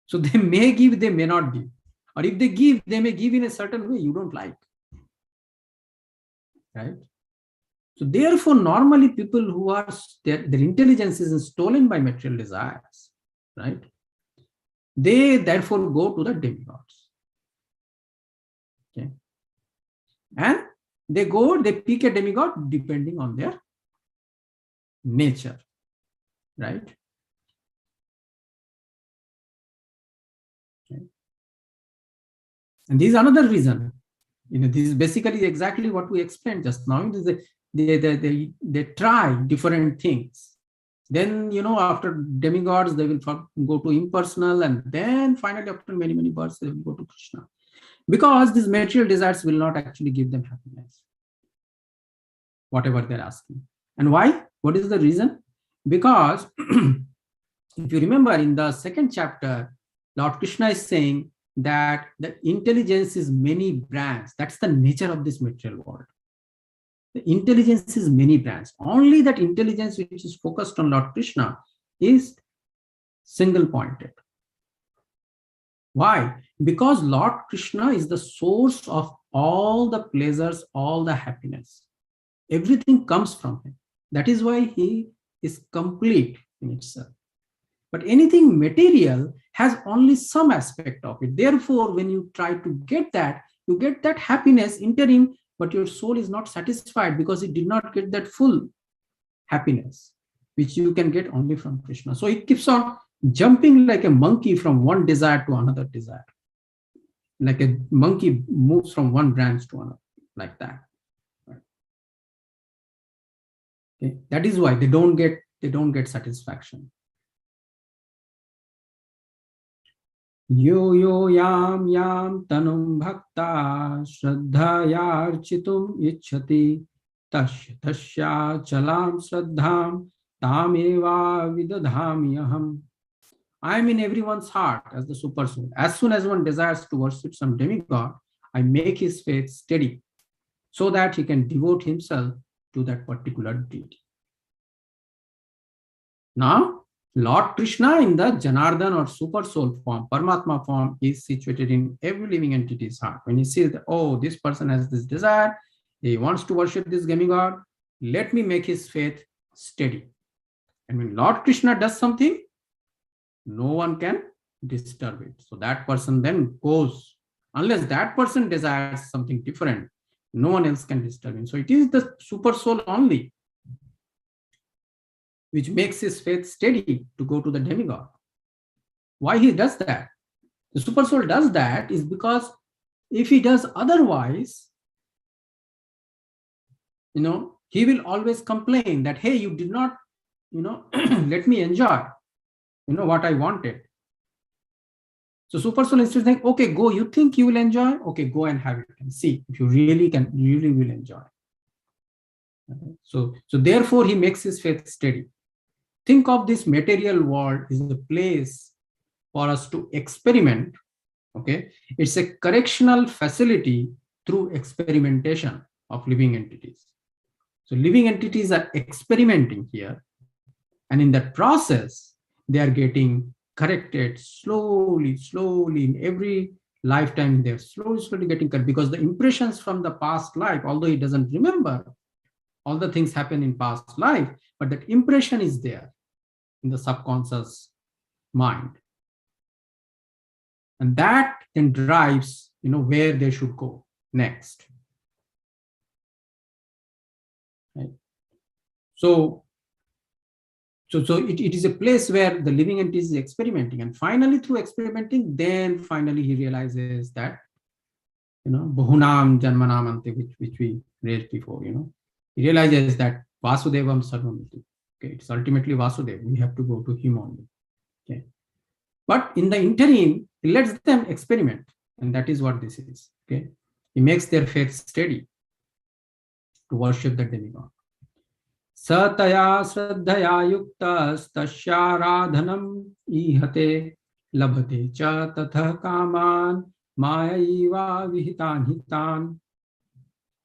So they may give, they may not give. Or if they give, they may give in a certain way you don't like. Right? So therefore, normally people who are, their intelligence is stolen by material desires, right? They therefore go to the demigods. Okay. And they pick a demigod depending on their nature, right? Okay. And this is another reason. This is basically exactly what we explained just now. They try different things. Then, after demigods, they will go to impersonal, and then finally, after many, many births, they will go to Krishna. Because these material desires will not actually give them happiness, whatever they're asking. And why? What is the reason? Because if you remember in the second chapter, Lord Krishna is saying that the intelligence is many brands. That's the nature of this material world. The intelligence is many brands. Only that intelligence which is focused on Lord Krishna is single pointed. Why? Because Lord Krishna is the source of all the pleasures, all the happiness. Everything comes from him. That is why he is complete in itself. But anything material has only some aspect of it. Therefore, when you try to get that, you get that happiness interim, but your soul is not satisfied because it did not get that full happiness, which you can get only from Krishna. So it keeps on jumping like a monkey from one desire to another desire. Like a monkey moves from one branch to another, like that. Okay. That is why they don't get satisfaction. Yo yam tanum bhakta shraddhayarchitum ichhati tasya chalam shraddham tameva vidadhami aham. I am in everyone's heart as the super soul. As soon as one desires to worship some demigod, I make his faith steady so that he can devote himself to that particular deity. Now, Lord Krishna in the Janardhan or super soul form, Paramatma form, is situated in every living entity's heart. When he sees that, oh, this person has this desire, he wants to worship this demigod, let me make his faith steady. And when Lord Krishna does something, no one can disturb it. So that person then goes, unless that person desires something different, no one else can disturb him. So it is the super soul only which makes his faith steady to go to the demigod. Why he does that? The super soul does that is because if he does otherwise, he will always complain that, hey, you did not, let me enjoy, what I wanted. So super soul instead saying, okay, go, you think you will enjoy? Okay, go and have it and see if you really will enjoy. Okay. So therefore he makes his faith steady. Think of this material world as a place for us to experiment. Okay, it's a correctional facility through experimentation of living entities. So living entities are experimenting here, and in that process, they are getting corrected slowly in every lifetime. They're slowly getting corrected because the impressions from the past life, although he doesn't remember, all the things happen in past life, but that impression is there in the subconscious mind. And that then drives, where they should go next. Right? So it is a place where the living entity is experimenting. And finally, through experimenting, then finally he realizes that, Bahunam Janmanam Ante, which we read before, he realizes that Vasudevam Sarvamiti. Okay, it's ultimately Vasudeva. We have to go to him only. Okay. But in the interim, he lets them experiment. And that is what this is. Okay. He makes their faith steady to worship the demigod. Sataya Shraddhaya Yuktas Tasyaradhanam Ihate Labhate Cha Tatha Kaman Mayaiva Vihitan Hitan.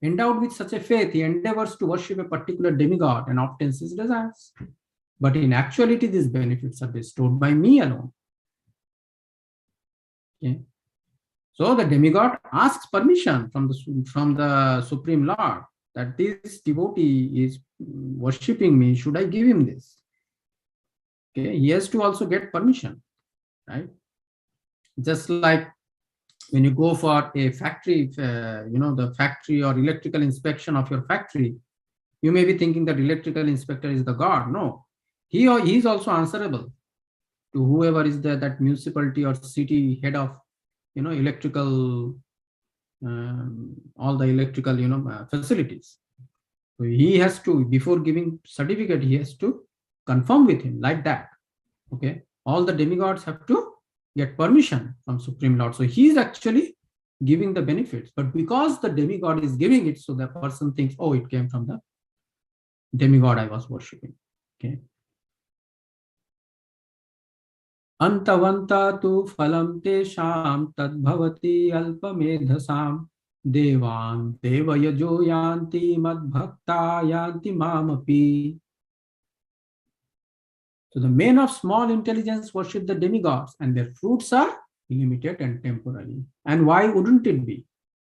Endowed with such a faith, he endeavors to worship a particular demigod and obtains his desires. But in actuality, these benefits are bestowed by me alone. Okay. So the demigod asks permission from the Supreme Lord that this devotee is worshipping me. Should I give him this? Okay. He has to also get permission, right? Just like when you go for a factory, the factory or electrical inspection of your factory, you may be thinking that electrical inspector is the God. No, he is also answerable to whoever is that municipality or city head of, electrical, all the electrical, facilities. So he has to, before giving certificate, he has to confirm with him like that. Okay, all the demigods have to get permission from Supreme Lord. So he is actually giving the benefits, but because the demigod is giving it, so the person thinks, oh, it came from the demigod I was worshipping. Okay. Antavanta tu phalam tesham tadbhavati alpamedhasam devan devayajo yanti madbhakta yanti mamapi. So the men of small intelligence worship the demigods, and their fruits are limited and temporary. And why wouldn't it be?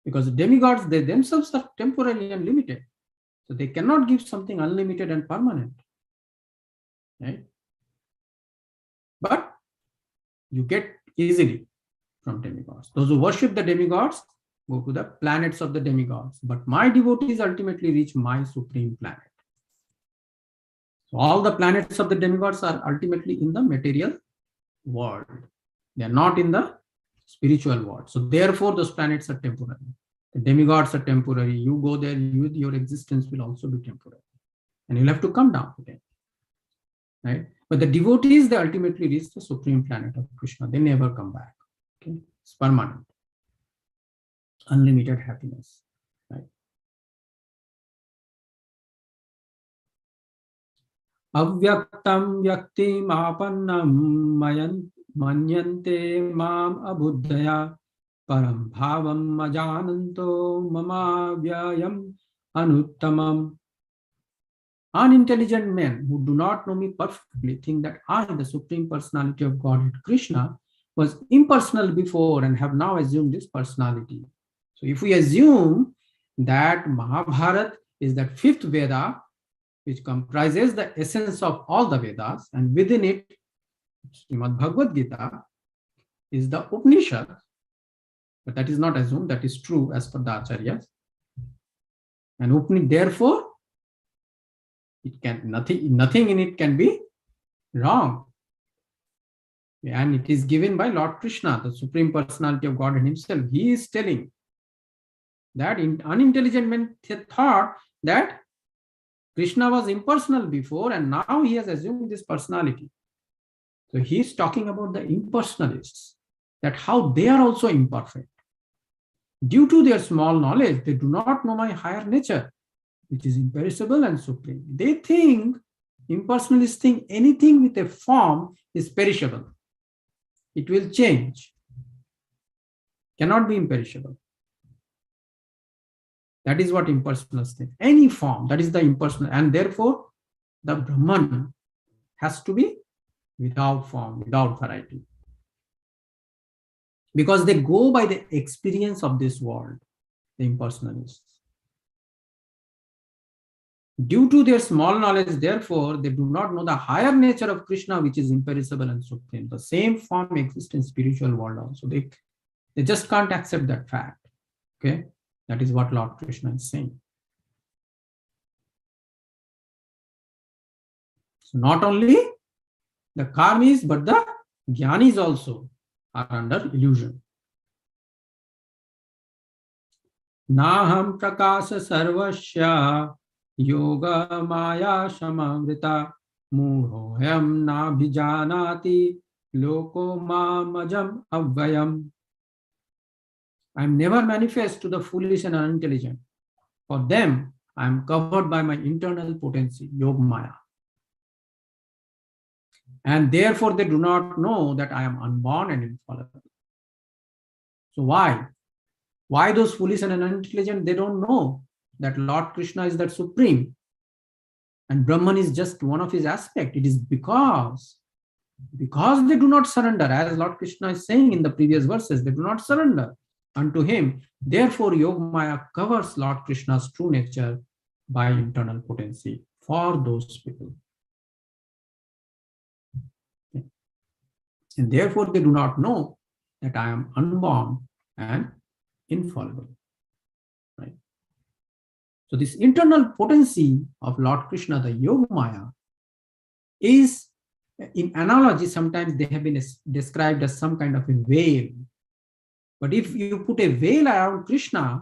Because the demigods, they themselves are temporary and limited. So they cannot give something unlimited and permanent. Right? But you get easily from demigods. Those who worship the demigods go to the planets of the demigods. But my devotees ultimately reach my supreme planet. So all the planets of the demigods are ultimately in the material world. They are not in the spiritual world. So therefore, those planets are temporary. The demigods are temporary. You go there, your existence will also be temporary. And you'll have to come down again. Right? But the devotees, they ultimately reach the supreme planet of Krishna. They never come back. Okay? It's permanent. Unlimited happiness. Right? Avyaktam yaktim apannam manyante mam abuddhaya param bhavam ajananto mama vyayam anuttamam. Unintelligent men who do not know me perfectly think that I, the Supreme Personality of Godhead Krishna, was impersonal before and have now assumed this personality. So if we assume that Mahabharata is that fifth Veda, which comprises the essence of all the Vedas, and within it, Bhagavad Gita is the Upanishad, but that is not assumed, that is true as per the Acharyas. And therefore, it can nothing in it can be wrong. And it is given by Lord Krishna, the Supreme Personality of Godhead himself. He is telling that unintelligent men thought that Krishna was impersonal before, and now he has assumed this personality. So he is talking about the impersonalists, that how they are also imperfect. Due to their small knowledge, they do not know my higher nature, which is imperishable and supreme. They think, impersonalists think anything with a form is perishable. It will change. Cannot be imperishable. That is what impersonalists think. Any form, that is the impersonal. And therefore, the Brahman has to be without form, without variety. Because they go by the experience of this world, the impersonalists. Due to their small knowledge, therefore, they do not know the higher nature of Krishna, which is imperishable and supreme. The same form exists in spiritual world also. They just can't accept that fact. Okay, that is what Lord Krishna is saying. So not only the karmis, but the jnanis also are under illusion. Naham prakasa sarvasya yoga maya shamamrita mudhoyam nabhijanati loko mamajam avvayam. I am never manifest to the foolish and unintelligent. For them, I am covered by my internal potency, yoga maya. And therefore, they do not know that I am unborn and infallible. So why? Why those foolish and unintelligent? They don't know that Lord Krishna is that supreme. And Brahman is just one of his aspects. It is because they do not surrender, as Lord Krishna is saying in the previous verses, they do not surrender unto him. Therefore, Yoga Maya covers Lord Krishna's true nature by internal potency for those people. And therefore, they do not know that I am unborn and infallible. Right? So this internal potency of Lord Krishna, the Yogamaya, is, in analogy, sometimes they have been described as some kind of a veil. But if you put a veil around Krishna,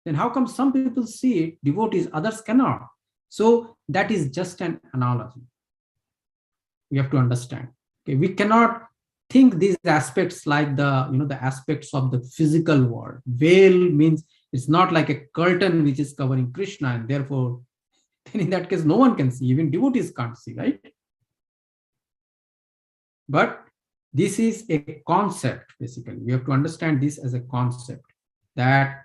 then how come some people see it, devotees, others cannot? So that is just an analogy. We have to understand. Okay, we cannot think these aspects like the aspects of the physical world. Veil means it's not like a curtain which is covering Krishna, and therefore, then in that case, no one can see, even devotees can't see, right? But this is a concept, basically. We have to understand this as a concept, that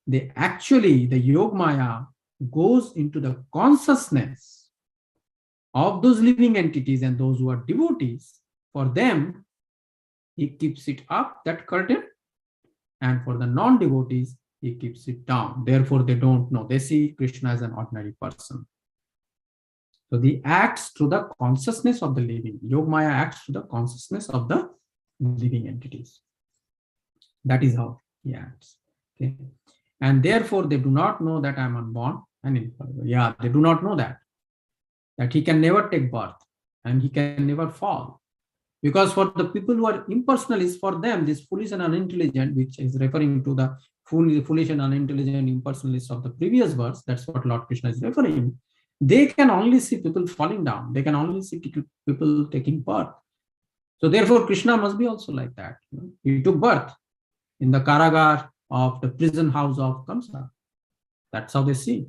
the Yogamaya goes into the consciousness of those living entities and those who are devotees. For them, he keeps it up, that curtain, and for the non-devotees, he keeps it down. Therefore, they don't know. They see Krishna as an ordinary person. So he acts through the consciousness of the living. Yogamaya acts through the consciousness of the living entities. That is how he acts. Okay. And therefore, they do not know that I am unborn and infallible. Yeah, they do not know that he can never take birth and he can never fall. Because for the people who are impersonalists, for them, this foolish and unintelligent, which is referring to the foolish and unintelligent impersonalists of the previous verse, that's what Lord Krishna is referring. They can only see people falling down. They can only see people taking birth. So therefore, Krishna must be also like that. He took birth in the Karagar of the prison house of Kamsa. That's how they see.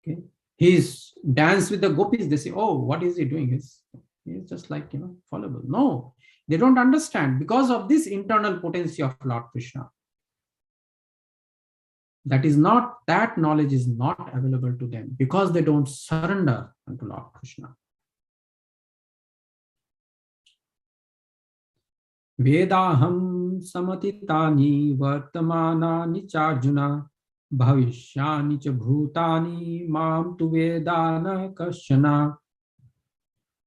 Okay. He's danced with the gopis. They say, oh, what is he doing? He's just like, fallible. No, they don't understand because of this internal potency of Lord Krishna. That knowledge is not available to them because they don't surrender unto Lord Krishna. Vedaham samatitani vartamanani charjuna bhavishyani cha bhutani mam tu vedana kashana.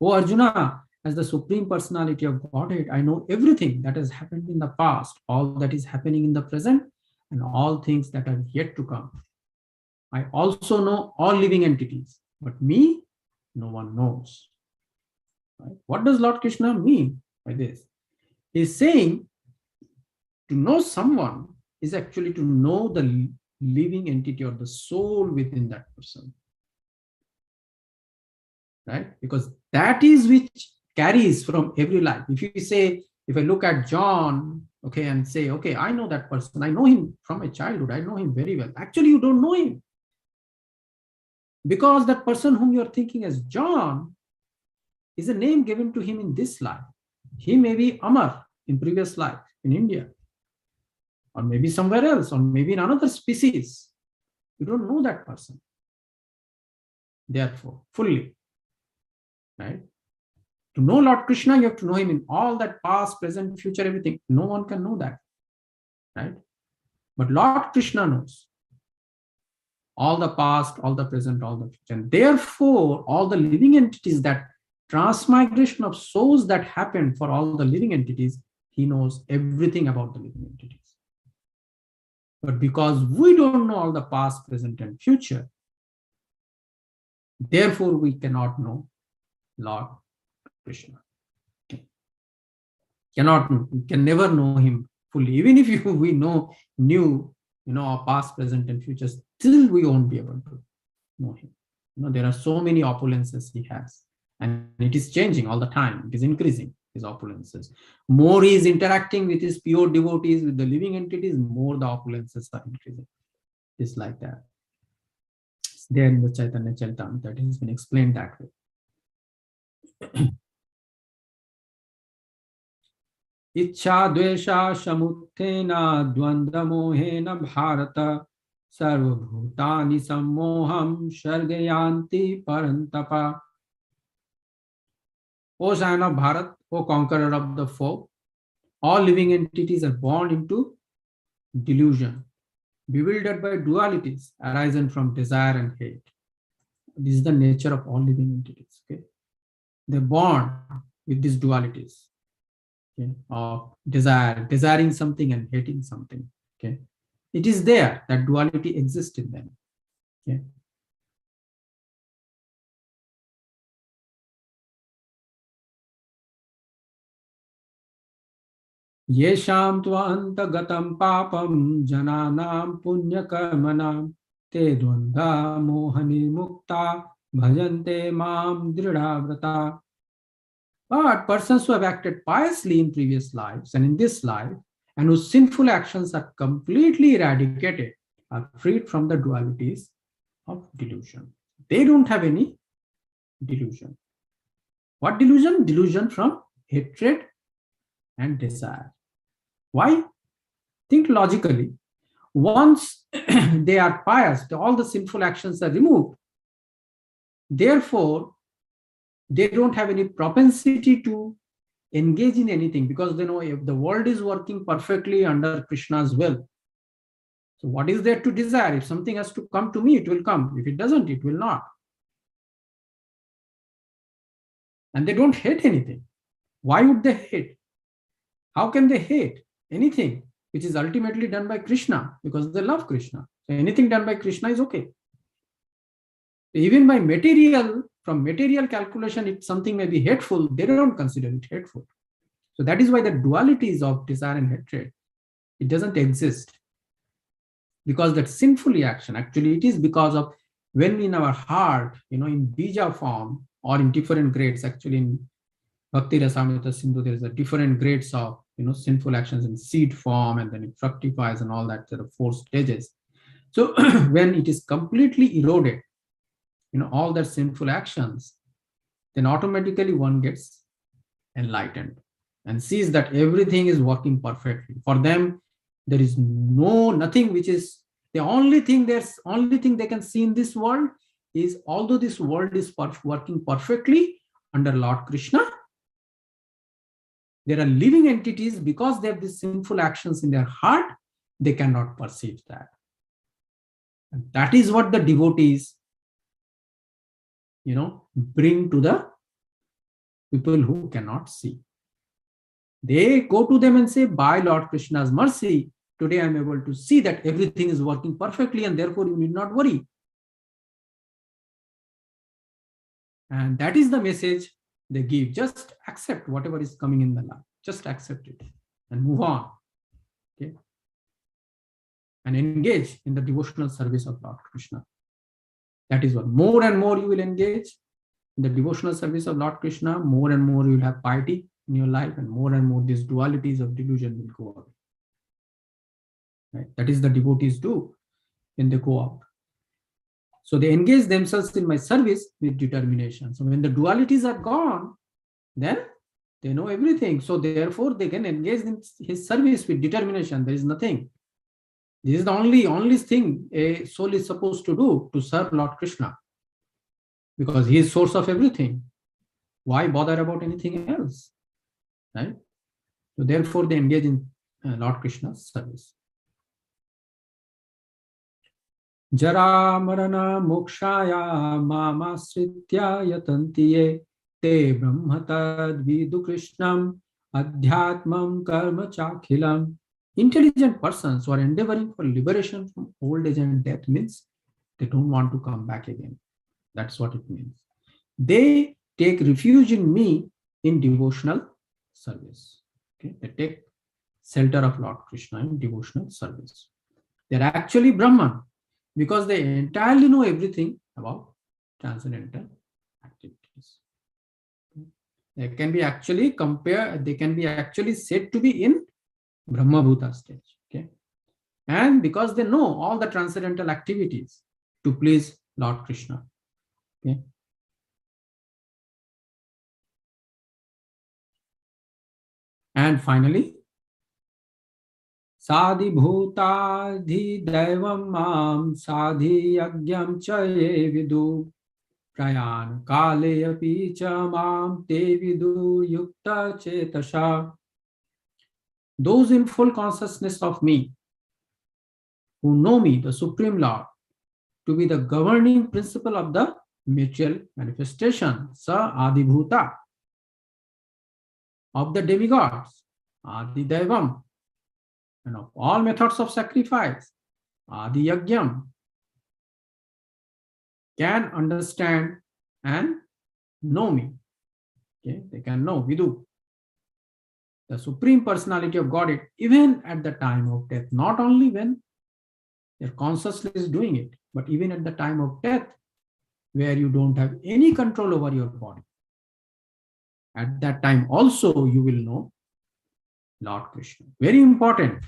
O Arjuna, as the Supreme Personality of Godhead, I know everything that has happened in the past, all that is happening in the present, and all things that are yet to come. I also know all living entities, but me, no one knows. Right? What does Lord Krishna mean by this? He's saying to know someone is actually to know the living entity or the soul within that person. Right? Because that is which carries from every life. If I look at John, okay, and say, okay, I know that person. I know him from my childhood. I know him very well. Actually, you don't know him. Because that person whom you're thinking as John is a name given to him in this life. He may be Amar in previous life in India, or maybe somewhere else, or maybe in another species. You don't know that person. Therefore, fully. Right? To know Lord Krishna, you have to know him in all that past, present, future, everything. No one can know that. Right? But Lord Krishna knows all the past, all the present, all the future. And therefore, all the living entities, that transmigration of souls that happened for all the living entities, he knows everything about the living entities. But because we don't know all the past, present, and future, therefore we cannot know Lord Krishna. We can never know him fully. Even if we knew our past, present, and future, still we won't be able to know him. There are so many opulences he has, and it is changing all the time. It is increasing, his opulences. More he is interacting with his pure devotees, with the living entities, more the opulences are increasing. It's like that. It's there in the Chaitanya Charitamrita. That has been explained that way. Ichha dvesha shamuttena dvanda mohena bharata sarvabhutani sammoham shargayanti parantapa. O Scion of Bharat, O conqueror of the foe, all living entities are born into delusion, bewildered by dualities arising from desire and hate. This is the nature of all living entities. Okay? They're born with these dualities. okay, of desire, desiring something and hating something. Okay, it is there, that duality exists in them. Okay. Yesham tvantagatam papam jananam punyakarmanam te dvanda mohani mukta bhajante mam dridhavrata. But persons who have acted piously in previous lives and in this life, and whose sinful actions are completely eradicated, are freed from the dualities of delusion. They don't have any delusion. What delusion? Delusion from hatred and desire. Why? Think logically. Once they are pious, all the sinful actions are removed. Therefore, they don't have any propensity to engage in anything, because they know if the world is working perfectly under Krishna's will. So what is there to desire? If something has to come to me, it will come. If it doesn't, it will not. And they don't hate anything. Why would they hate? How can they hate anything which is ultimately done by Krishna? Because they love Krishna. So anything done by Krishna is okay. Even by material, from material calculation, if something may be hateful, they don't consider it hateful. So that is why the dualities of desire and hatred, it doesn't exist. Because that sinful reaction, actually it is because of when in our heart, in bija form or in different grades, actually in Bhakti Rasamrita Sindhu, there is a different grades of sinful actions in seed form, and then it fructifies and all that. There are 4 stages. So when it is completely eroded, all that sinful actions, then automatically one gets enlightened and sees that everything is working perfectly. For them, there is nothing which is the only thing they can see in this world is, although this world is working perfectly under Lord Krishna, there are living entities, because they have these sinful actions in their heart, they cannot perceive that. And that is what the devotees, bring to the people who cannot see. They go to them and say, by Lord Krishna's mercy, today I am able to see that everything is working perfectly, and therefore you need not worry. And that is the message they give. Just accept whatever is coming in the life. Just accept it and move on. Okay? And engage in the devotional service of Lord Krishna. That is what. More and more you will engage in the devotional service of Lord Krishna, more and more you will have piety in your life, and more these dualities of delusion will go away. Right? That is the devotees do when they go out. So they engage themselves in my service with determination. So when the dualities are gone, then they know everything. So therefore they can engage in his service with determination. There is nothing. This is the only thing a soul is supposed to do, to serve Lord Krishna, because he is source of everything. Why bother about anything else? Right? So therefore they engage in Lord Krishna's service. Jara marana mokshaya mamasritya yatantiye te brahmatad vidu krishnam adhyatmam karma chakhilam. Intelligent persons who are endeavoring for liberation from old age and death means they don't want to come back again. That's what it means. They take refuge in me in devotional service. Okay? They take shelter of Lord Krishna in devotional service. They're actually Brahman, because they entirely know everything about transcendental activities. They can be actually said to be in Brahma Bhuta stage. Okay? And because they know all the transcendental activities to please Lord Krishna. Okay? And finally, Sadhi bhutadhi daivam mam sadhi yagyam cha ye vidu prayan kale api cha mam te vidu yukta chetasha. Those in full consciousness of me, who know me, the Supreme Lord, to be the governing principle of the material manifestation, sa adibhuta. of the demigods, Adi Devam, and of all methods of sacrifice, Adi Yagyam, can understand and know me. Okay, they can know, Vidu, the Supreme Personality of Godhead, even at the time of death, not only when their consciousness is doing it, but even at the time of death, where you don't have any control over your body. At that time also you will know Lord Krishna. Very important,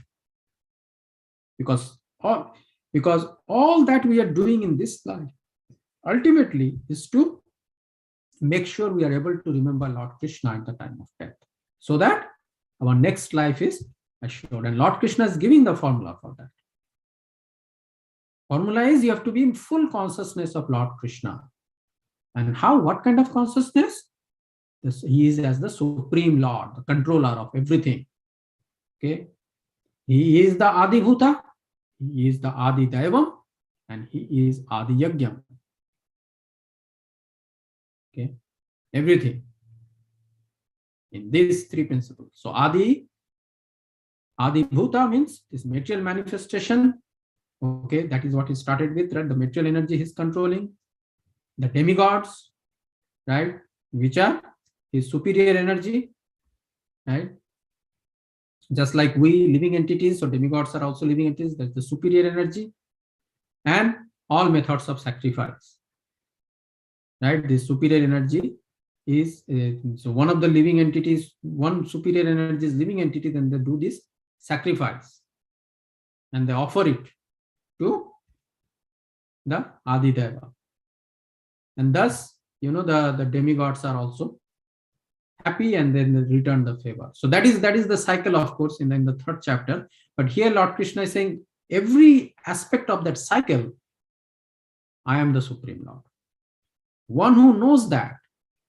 because all that we are doing in this life ultimately is to make sure we are able to remember Lord Krishna at the time of death, so that our next life is assured. And Lord Krishna is giving the formula for that. Formula is you have to be in full consciousness of Lord Krishna. And how? What kind of consciousness? He is as the Supreme Lord, the controller of everything. Okay, he is the Adi Bhuta, he is the Adi Daivam, and he is Adi Yagyam. Okay, everything in these three principles. So Adi Bhuta means this material manifestation. Okay, that is what he started with, right? The material energy he's controlling. The demigods, right, which are his superior energy, right? Just like we living entities, so demigods are also living entities. That's the superior energy, and all methods of sacrifice, right? This superior energy is so one of the living entities. One superior energy is living entity. Then they do this sacrifice, and they offer it to the Adi Deva, and thus the demigods are also happy, and then they return the favor. So that is the cycle, of course, in the third chapter. But here Lord Krishna is saying every aspect of that cycle, I am the Supreme Lord. One who knows that,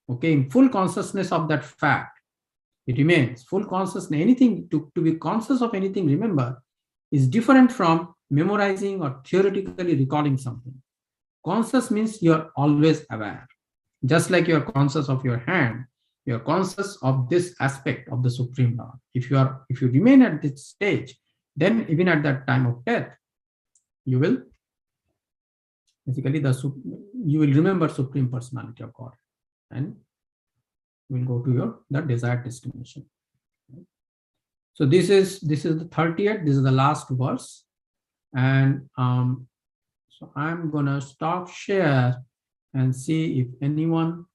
okay, in full consciousness of that fact, it remains full consciousness. Anything to be conscious of anything, remember, is different from memorizing or theoretically recalling something. Conscious means you are always aware. Just like you are conscious of your hand, you are conscious of this aspect of the Supreme Lord. If you remain at this stage, then even at that time of death, you will basically you will remember Supreme Personality of God, and will go to the desired destination. So this is the 30th. This is the last verse, and so I'm gonna stop share and see if anyone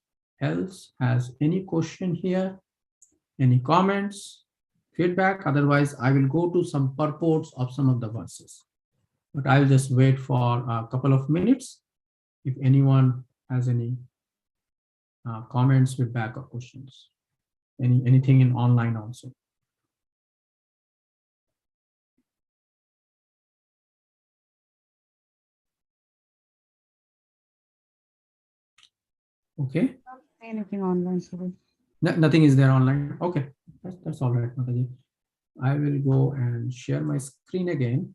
else has any question here, any comments, feedback. Otherwise, I will go to some purports of some of the verses. But I'll just wait for a couple of minutes if anyone has any comments, feedback, or questions. Anything in online also. Okay. Anything online, sorry. Nothing is there online. Okay, that's all right, Mataji. I will go and share my screen again.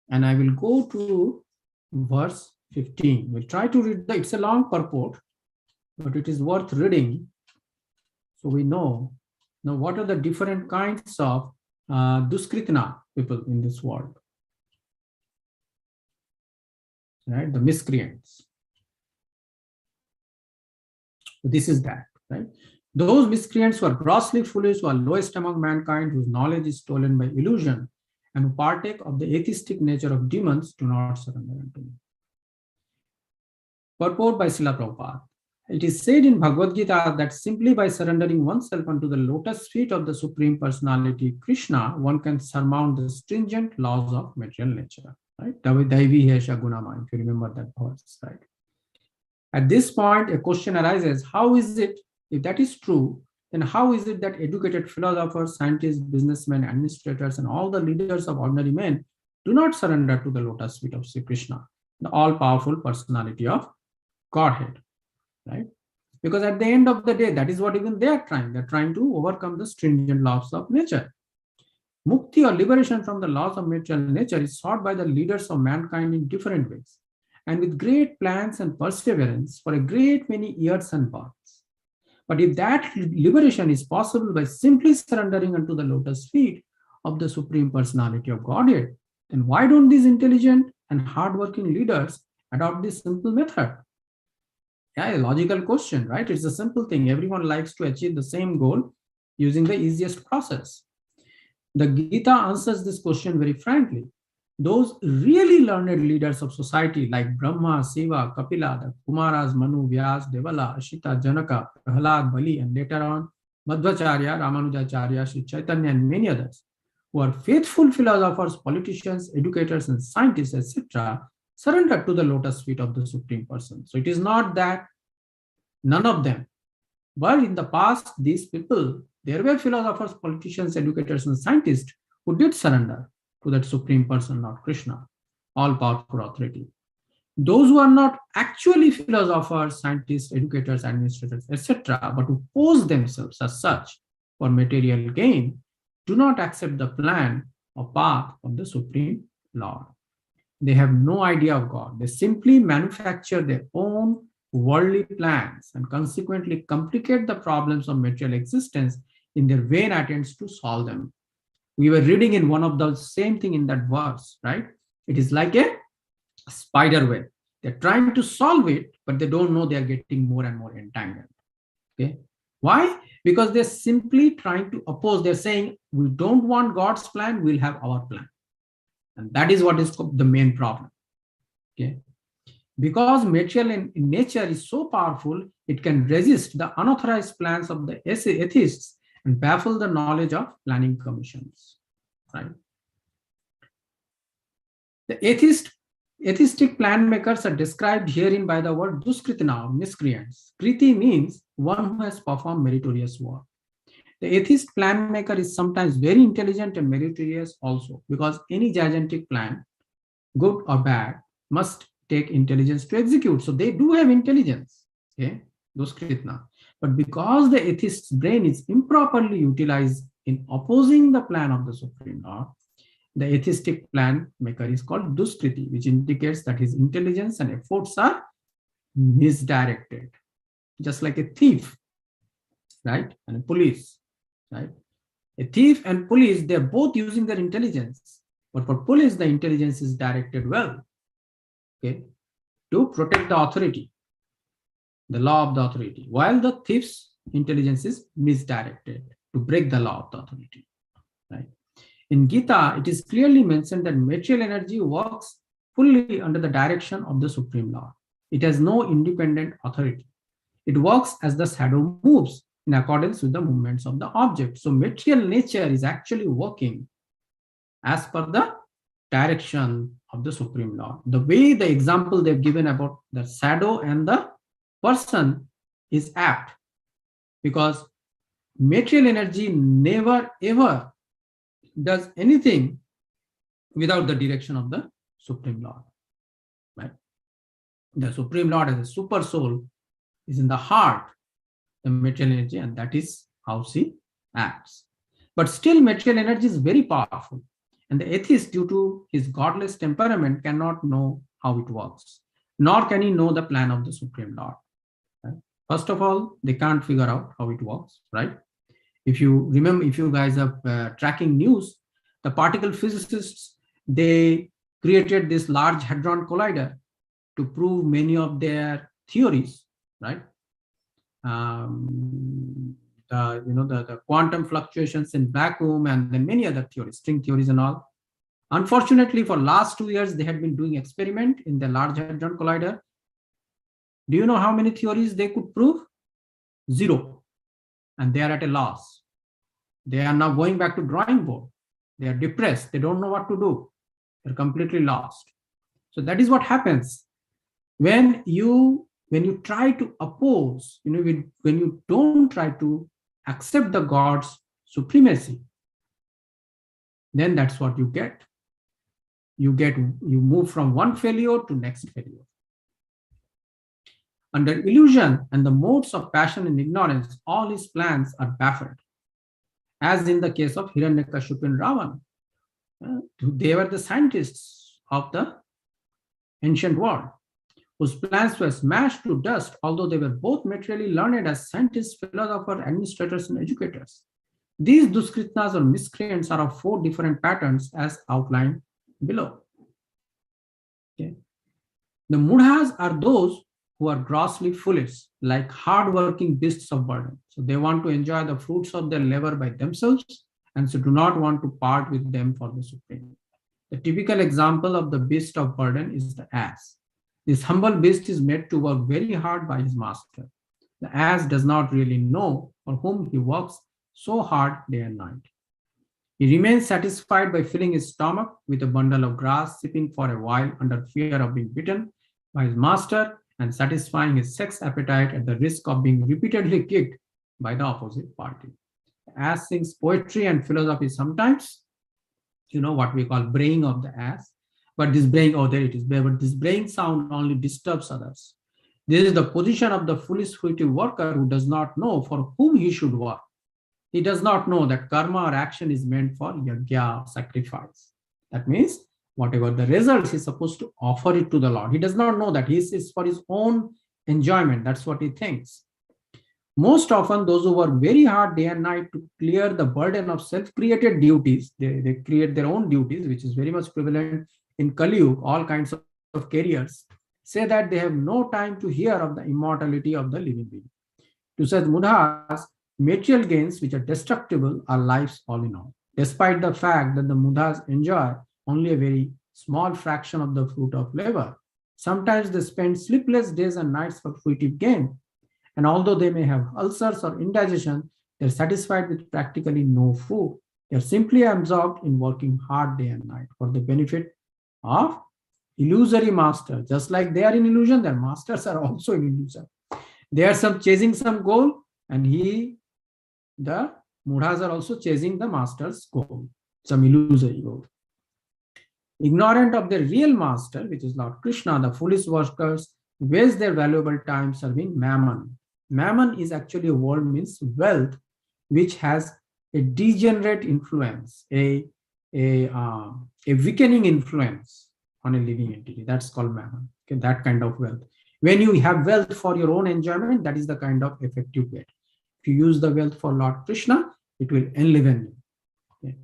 And I will go to verse 15. We'll try to read it's a long purport, but it is worth reading. So we know now what are the different kinds of Duskritna people in this world. Right? The miscreants. This is that, right? Those miscreants who are grossly foolish, who are lowest among mankind, whose knowledge is stolen by illusion, and who partake of the atheistic nature of demons, do not surrender unto me. Purport by Srila Prabhupada. It is said in Bhagavad Gita that simply by surrendering oneself unto the lotus feet of the Supreme Personality, Krishna, one can surmount the stringent laws of material nature. Right? Daivi Hesha Gunama, if you remember that verse, right? At this point, a question arises, how is it, if that is true, then how is it that educated philosophers, scientists, businessmen, administrators, and all the leaders of ordinary men do not surrender to the lotus feet of Sri Krishna, the all-powerful personality of Godhead, right? Because at the end of the day, that is what even they are trying. They're trying to overcome the stringent laws of nature. Mukti, or liberation from the laws of material nature, is sought by the leaders of mankind in different ways, and with great plans and perseverance for a great many years and births. But if that liberation is possible by simply surrendering unto the lotus feet of the Supreme Personality of Godhead, then why don't these intelligent and hardworking leaders adopt this simple method? Yeah, a logical question, right? It's a simple thing. Everyone likes to achieve the same goal using the easiest process. The Gita answers this question very frankly. Those really learned leaders of society like Brahma, Shiva, Kapila, the Kumaras, Manu, Vyas, Devala, Ashita, Janaka, Prahlad, Bali, and later on Madhvacharya, Ramanujacharya, Sri Chaitanya, and many others, who are faithful philosophers, politicians, educators, and scientists, etc., surrendered to the lotus feet of the Supreme Person. So it is not that none of them, but in the past, these people, there were philosophers, politicians, educators, and scientists who did surrender to that Supreme Person, Lord Krishna, all-powerful authority. Those who are not actually philosophers, scientists, educators, administrators, etc., but who pose themselves as such for material gain, do not accept the plan or path of the Supreme Lord. They have no idea of God. They simply manufacture their own worldly plans and consequently complicate the problems of material existence in their vain attempts to solve them. We were reading in one of the same thing in that verse, right? It is like a spider web. They're trying to solve it, but they don't know they're getting more and more entangled. Okay. Why? Because they're simply trying to oppose. They're saying, we don't want God's plan, we'll have our plan. And that is what is the main problem. Okay. Because material in nature is so powerful, it can resist the unauthorized plans of the atheists and baffle the knowledge of planning commissions. Right? The atheistic plan makers are described herein by the word duskritina, miscreants. Kriti means one who has performed meritorious work. The atheist plan maker is sometimes very intelligent and meritorious also, because any gigantic plan, good or bad, must take intelligence to execute. So they do have intelligence, okay, duskritna. But because the atheist's brain is improperly utilized in opposing the plan of the Supreme Lord, the atheistic plan maker is called duskriti, which indicates that his intelligence and efforts are misdirected. Just like a thief, right, and a police, right? A thief and police, they're both using their intelligence. But for police, the intelligence is directed well, okay, to protect the authority, the law of the authority, while the thief's intelligence is misdirected to break the law of the authority, right? In Gita, it is clearly mentioned that material energy works fully under the direction of the Supreme Lord. It has no independent authority. It works as the shadow moves in accordance with the movements of the object. So material nature is actually working as per the direction of the Supreme Lord. The way the example they've given about the shadow and the person is apt, because material energy never ever does anything without the direction of the Supreme Lord. Right? The Supreme Lord as a super soul is in the heart, the material energy, and that is how she acts. But still, material energy is very powerful, and the atheist, due to his godless temperament, cannot know how it works, nor can he know the plan of the Supreme Lord. Right? First of all, they can't figure out how it works, right? If you remember, if you guys are tracking news, the particle physicists, they created this Large Hadron Collider to prove many of their theories, right? The quantum fluctuations in vacuum, and then many other theories, string theories and all. Unfortunately, for last 2 years, they had been doing experiment in the Large Hadron Collider. Do you know how many theories they could prove? 0. And they are at a loss. They are now going back to drawing board. They are depressed. They don't know what to do. They're completely lost. So that is what happens when you try to oppose, when you don't try to accept the God's supremacy, then that's what you get. You move from one failure to next failure. Under illusion and the modes of passion and ignorance, all his plans are baffled. As in the case of Hiranyakashipu and Ravan. They were the scientists of the ancient world whose plans were smashed to dust, although they were both materially learned as scientists, philosophers, administrators, and educators. These duskritnas or miscreants are of 4 different patterns as outlined below. Okay. The mudhas are those who are grossly foolish, like hard-working beasts of burden. So they want to enjoy the fruits of their labor by themselves, and so do not want to part with them for the supreme. The typical example of the beast of burden is the ass. This humble beast is made to work very hard by his master. The ass does not really know for whom he works so hard day and night. He remains satisfied by filling his stomach with a bundle of grass, sipping for a while under fear of being bitten by his master, and satisfying his sex appetite at the risk of being repeatedly kicked by the opposite party. The ass sings poetry and philosophy sometimes, what we call braying of the ass. But this braying, oh, there it is, but this braying sound only disturbs others. This is the position of the foolish fruitive worker who does not know for whom he should work. He does not know that karma or action is meant for yajna, sacrifice. That means whatever the results, he's supposed to offer it to the Lord. He does not know that this is for his own enjoyment. That's what he thinks. Most often, those who work very hard day and night to clear the burden of self-created duties, they create their own duties, which is very much prevalent in Kali Yuga, all kinds of careers, say that they have no time to hear of the immortality of the living being. To such mudhas, material gains which are destructible are lives all in all. Despite the fact that the mudhas enjoy only a very small fraction of the fruit of labor, sometimes they spend sleepless days and nights for fruitive gain. And although they may have ulcers or indigestion, they're satisfied with practically no food. They're simply absorbed in working hard day and night for the benefit of illusory master. Just like they are in illusion, their masters are also in illusion. They are chasing some goal, and the mudhas are also chasing the master's goal, some illusory goal. Ignorant of their real master, which is Lord Krishna, the foolish workers waste their valuable time serving mammon. Mammon is actually a word means wealth, which has a degenerate influence, a weakening influence on a living entity. That's called mammon. Okay, that kind of wealth. When you have wealth for your own enjoyment, that is the kind of effect you get. If you use the wealth for Lord Krishna, it will enliven you. Okay.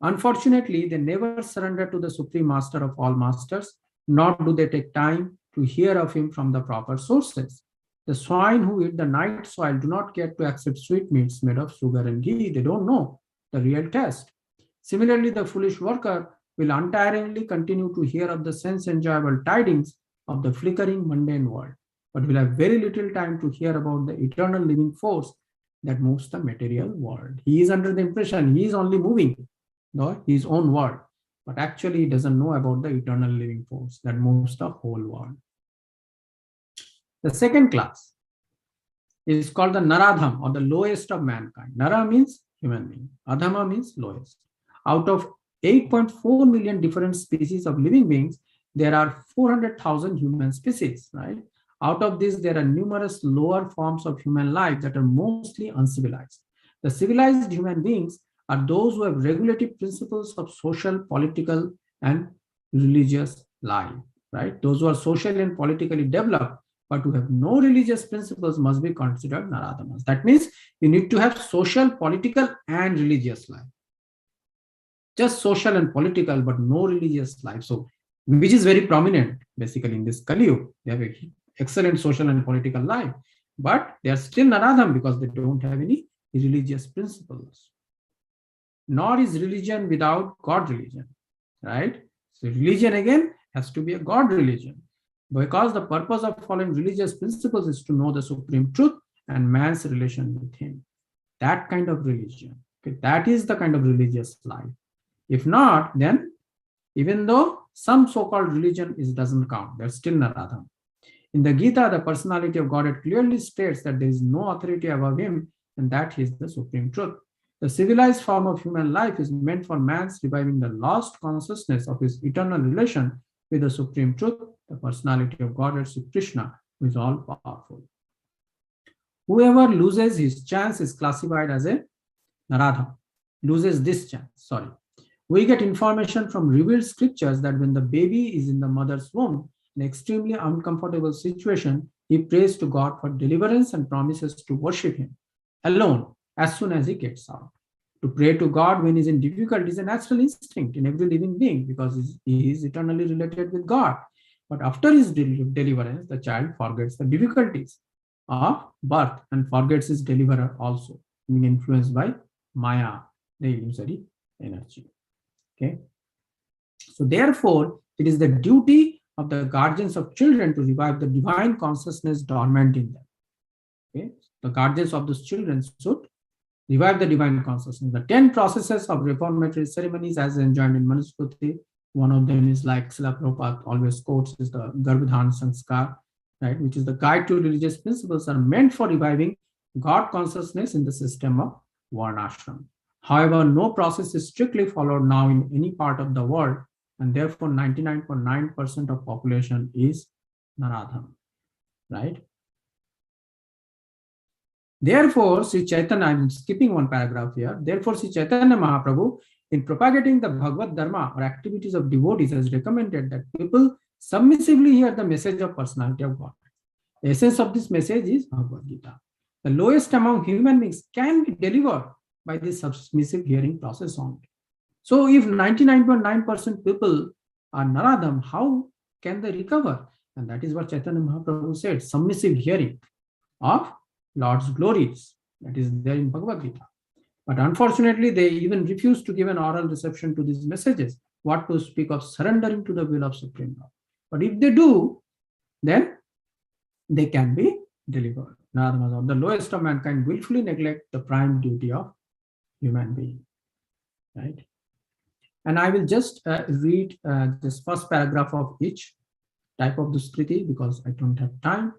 Unfortunately, they never surrender to the Supreme Master of all masters, nor do they take time to hear of him from the proper sources. The swine who eat the night soil do not get to accept sweetmeats made of sugar and ghee. They don't know the real taste. Similarly, the foolish worker will untiringly continue to hear of the sense-enjoyable tidings of the flickering mundane world, but will have very little time to hear about the eternal living force that moves the material world. He is under the impression he is only moving his own world, but actually he doesn't know about the eternal living force that moves the whole world. The second class is called the Naradham, or the lowest of mankind. Nara means human being. Adhama means lowest. Out of 8.4 million different species of living beings, there are 400,000 human species, right? Out of this, there are numerous lower forms of human life that are mostly uncivilized. The civilized human beings are those who have regulative principles of social, political, and religious life, right? Those who are socially and politically developed, but who have no religious principles must be considered Naradhamas. That means you need to have social, political, and religious life. Just social and political, but no religious life. So, which is very prominent basically in this Kali Yuga. They have an excellent social and political life, but they are still Naradham because they don't have any religious principles. Nor is religion without God religion, right? So religion again has to be a God religion, because the purpose of following religious principles is to know the supreme truth and man's relation with him. That kind of religion, okay, that is the kind of religious life. If not, then even though some so-called religion doesn't count, they're still Naradham. In the Gita, the personality of Godhead clearly states that there is no authority above him and that he is the supreme truth. The civilized form of human life is meant for man's reviving the lost consciousness of his eternal relation with the supreme truth, the personality of Godhead, Sri Krishna, who is all powerful. Whoever loses his chance is classified as a Naradha. Loses this chance, sorry. We get information from revealed scriptures that when the baby is in the mother's womb, in extremely uncomfortable situation, he prays to God for deliverance and promises to worship him alone as soon as he gets out. To pray to God when he's in difficulty is a natural instinct in every living being because he is eternally related with God. But after his deliverance, the child forgets the difficulties of birth and forgets his deliverer also, being influenced by Maya, the illusory energy. Okay. So therefore, it is the duty of the guardians of children to revive the divine consciousness dormant in them. Okay. The guardians of those children should revive the divine consciousness. The 10 processes of reformatory ceremonies as enjoined in Manusmriti, one of them is like Srila Prabhupada always quotes is the Garbhadhan Sanskar, right, which is the guide to religious principles are meant for reviving God consciousness in the system of Varnashram. However, no process is strictly followed now in any part of the world, and therefore 99.9% of population is Naradham, right? Therefore, Sri Chaitanya, I'm skipping one paragraph here. Therefore, Sri Chaitanya Mahaprabhu, in propagating the Bhagavad Dharma or activities of devotees, has recommended that people submissively hear the message of personality of God. The essence of this message is Bhagavad Gita. The lowest among human beings can be delivered by this submissive hearing process only. So, if 99.9% people are Naradham, how can they recover? And that is what Chaitanya Mahaprabhu said, submissive hearing of Lord's glories. That is there in Bhagavad Gita. But unfortunately, they even refuse to give an oral reception to these messages. What to speak of surrendering to the will of Supreme Lord. But if they do, then they can be delivered. The lowest of mankind willfully neglect the prime duty of human being. Right? And I will just read this first paragraph of each type of Duskriti because I don't have time.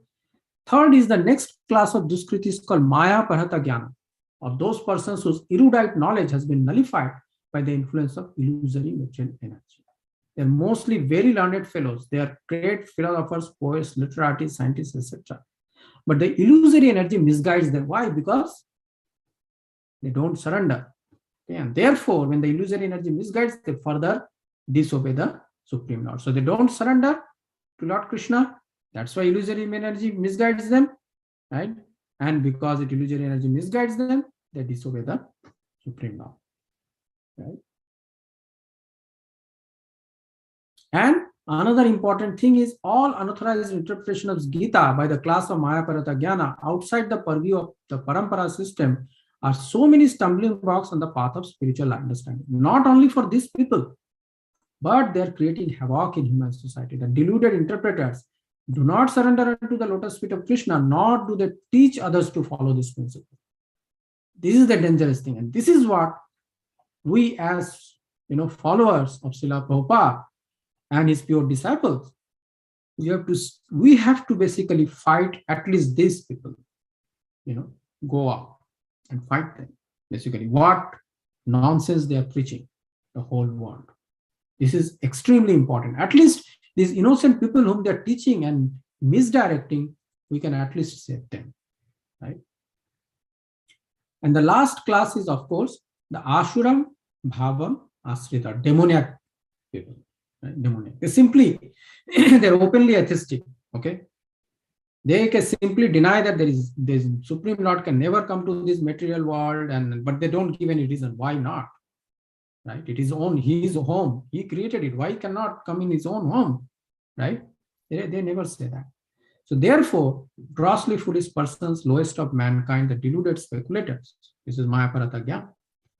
Third is the next class of Duskriti is called Maya Parata Jnana, of those persons whose erudite knowledge has been nullified by the influence of illusory material energy. They're mostly very learned fellows. They are great philosophers, poets, literati, scientists, etc. But the illusory energy misguides them. Why? Because they don't surrender. Okay? And therefore, when the illusory energy misguides, they further disobey the Supreme Lord. So they don't surrender to Lord Krishna. That's why illusory energy misguides them, right? And because it illusory energy misguides them, they disobey the Supreme Lord, right? And another important thing is all unauthorized interpretation of Gita by the class of Maya Parata Jnana outside the purview of the Parampara system are so many stumbling blocks on the path of spiritual understanding. Not only for these people, but they are creating havoc in human society. The deluded interpreters do not surrender to the lotus feet of Krishna, nor do they teach others to follow this principle. This is the dangerous thing. And this is what we as followers of Srila Prabhupada and his pure disciples, we have to basically fight at least these people, go out and fight them. Basically, what nonsense they are preaching the whole world. This is extremely important. At least these innocent people whom they are teaching and misdirecting, we can at least save them, right? And the last class is, of course, the Ashuram, Bhavam, Asrita, demoniac people. Right? Demoniac. They simply, they're openly atheistic, okay? They can simply deny that there is Supreme Lord can never come to this material world, but they don't give any reason. Why not? Right? It is his home. He created it. Why cannot come in his own home? Right? They never say that. So therefore, grossly foolish persons, lowest of mankind, the deluded speculators. This is Maya Parata Jnana.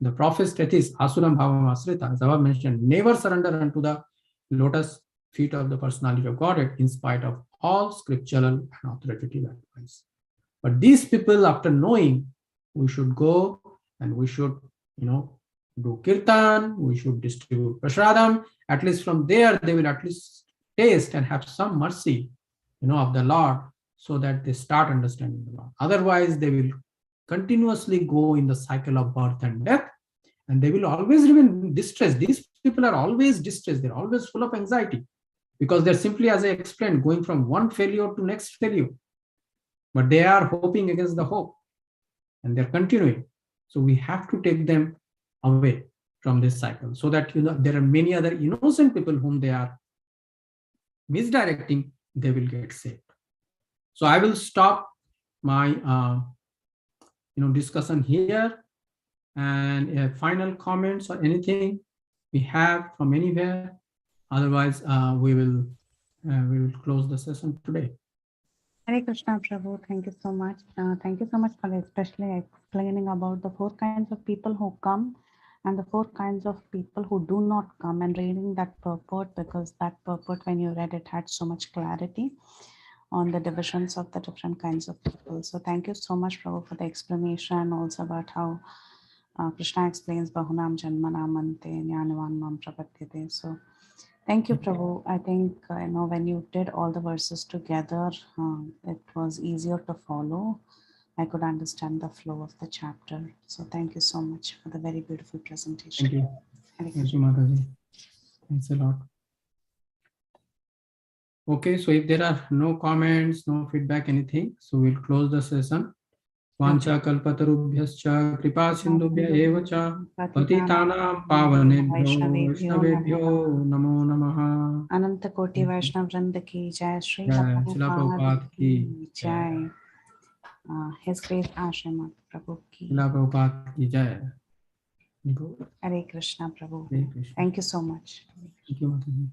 The professed atheists, Asuram Bhavam Asrita, as I have mentioned, never surrender unto the lotus feet of the personality of Godhead in spite of all scriptural and authoritative advice. But these people, after knowing, we should go and we should, do kirtan, we should distribute prasadam. At least from there, they will at least taste and have some mercy, of the Lord, so that they start understanding the Lord. Otherwise, they will continuously go in the cycle of birth and death, and they will always remain distressed. These people are always distressed. They're always full of anxiety because they're simply, as I explained, going from one failure to next failure. But they are hoping against the hope, and they're continuing. So we have to take them away from this cycle so that there are many other innocent people whom they are misdirecting, they will get saved. So I will stop my discussion here, and final comments or anything we have from anywhere. Otherwise, we will close the session today. Hare Krishna, Prabhu. Thank you so much. Thank you so much for especially explaining about the 4 kinds of people who come and the 4 kinds of people who do not come, and reading that purport, because that purport, when you read it, had so much clarity on the divisions of the different kinds of people. So thank you so much, Prabhu, for the explanation, also about how Krishna explains Bahunam Janmanamante Jnanavan Mam Prapadyate. So thank you, Prabhu. I think, when you did all the verses together, it was easier to follow. I could understand the flow of the chapter. So thank you so much for the very beautiful presentation. Thank you. Hare Thank you, Madhav. Thanks a lot. Okay, so if there are no comments, no feedback, anything, so we'll close the session. Vancha kalpatarubhyascha kripa sindhubhya eva cha patitanam pavanebhyo vaishnavebhyo namo namaha. Ananta Koti Vaishnav Vrinda ki jai, Shri Jai, Srila Prabhupada Prabhupada ki ki jai. His Grace Ashram Prabhu ki. Srila Prabhupada ki jai. Hare Krishna, Prabhu. Hare Krishna. Thank you so much. Thank you, Madhav.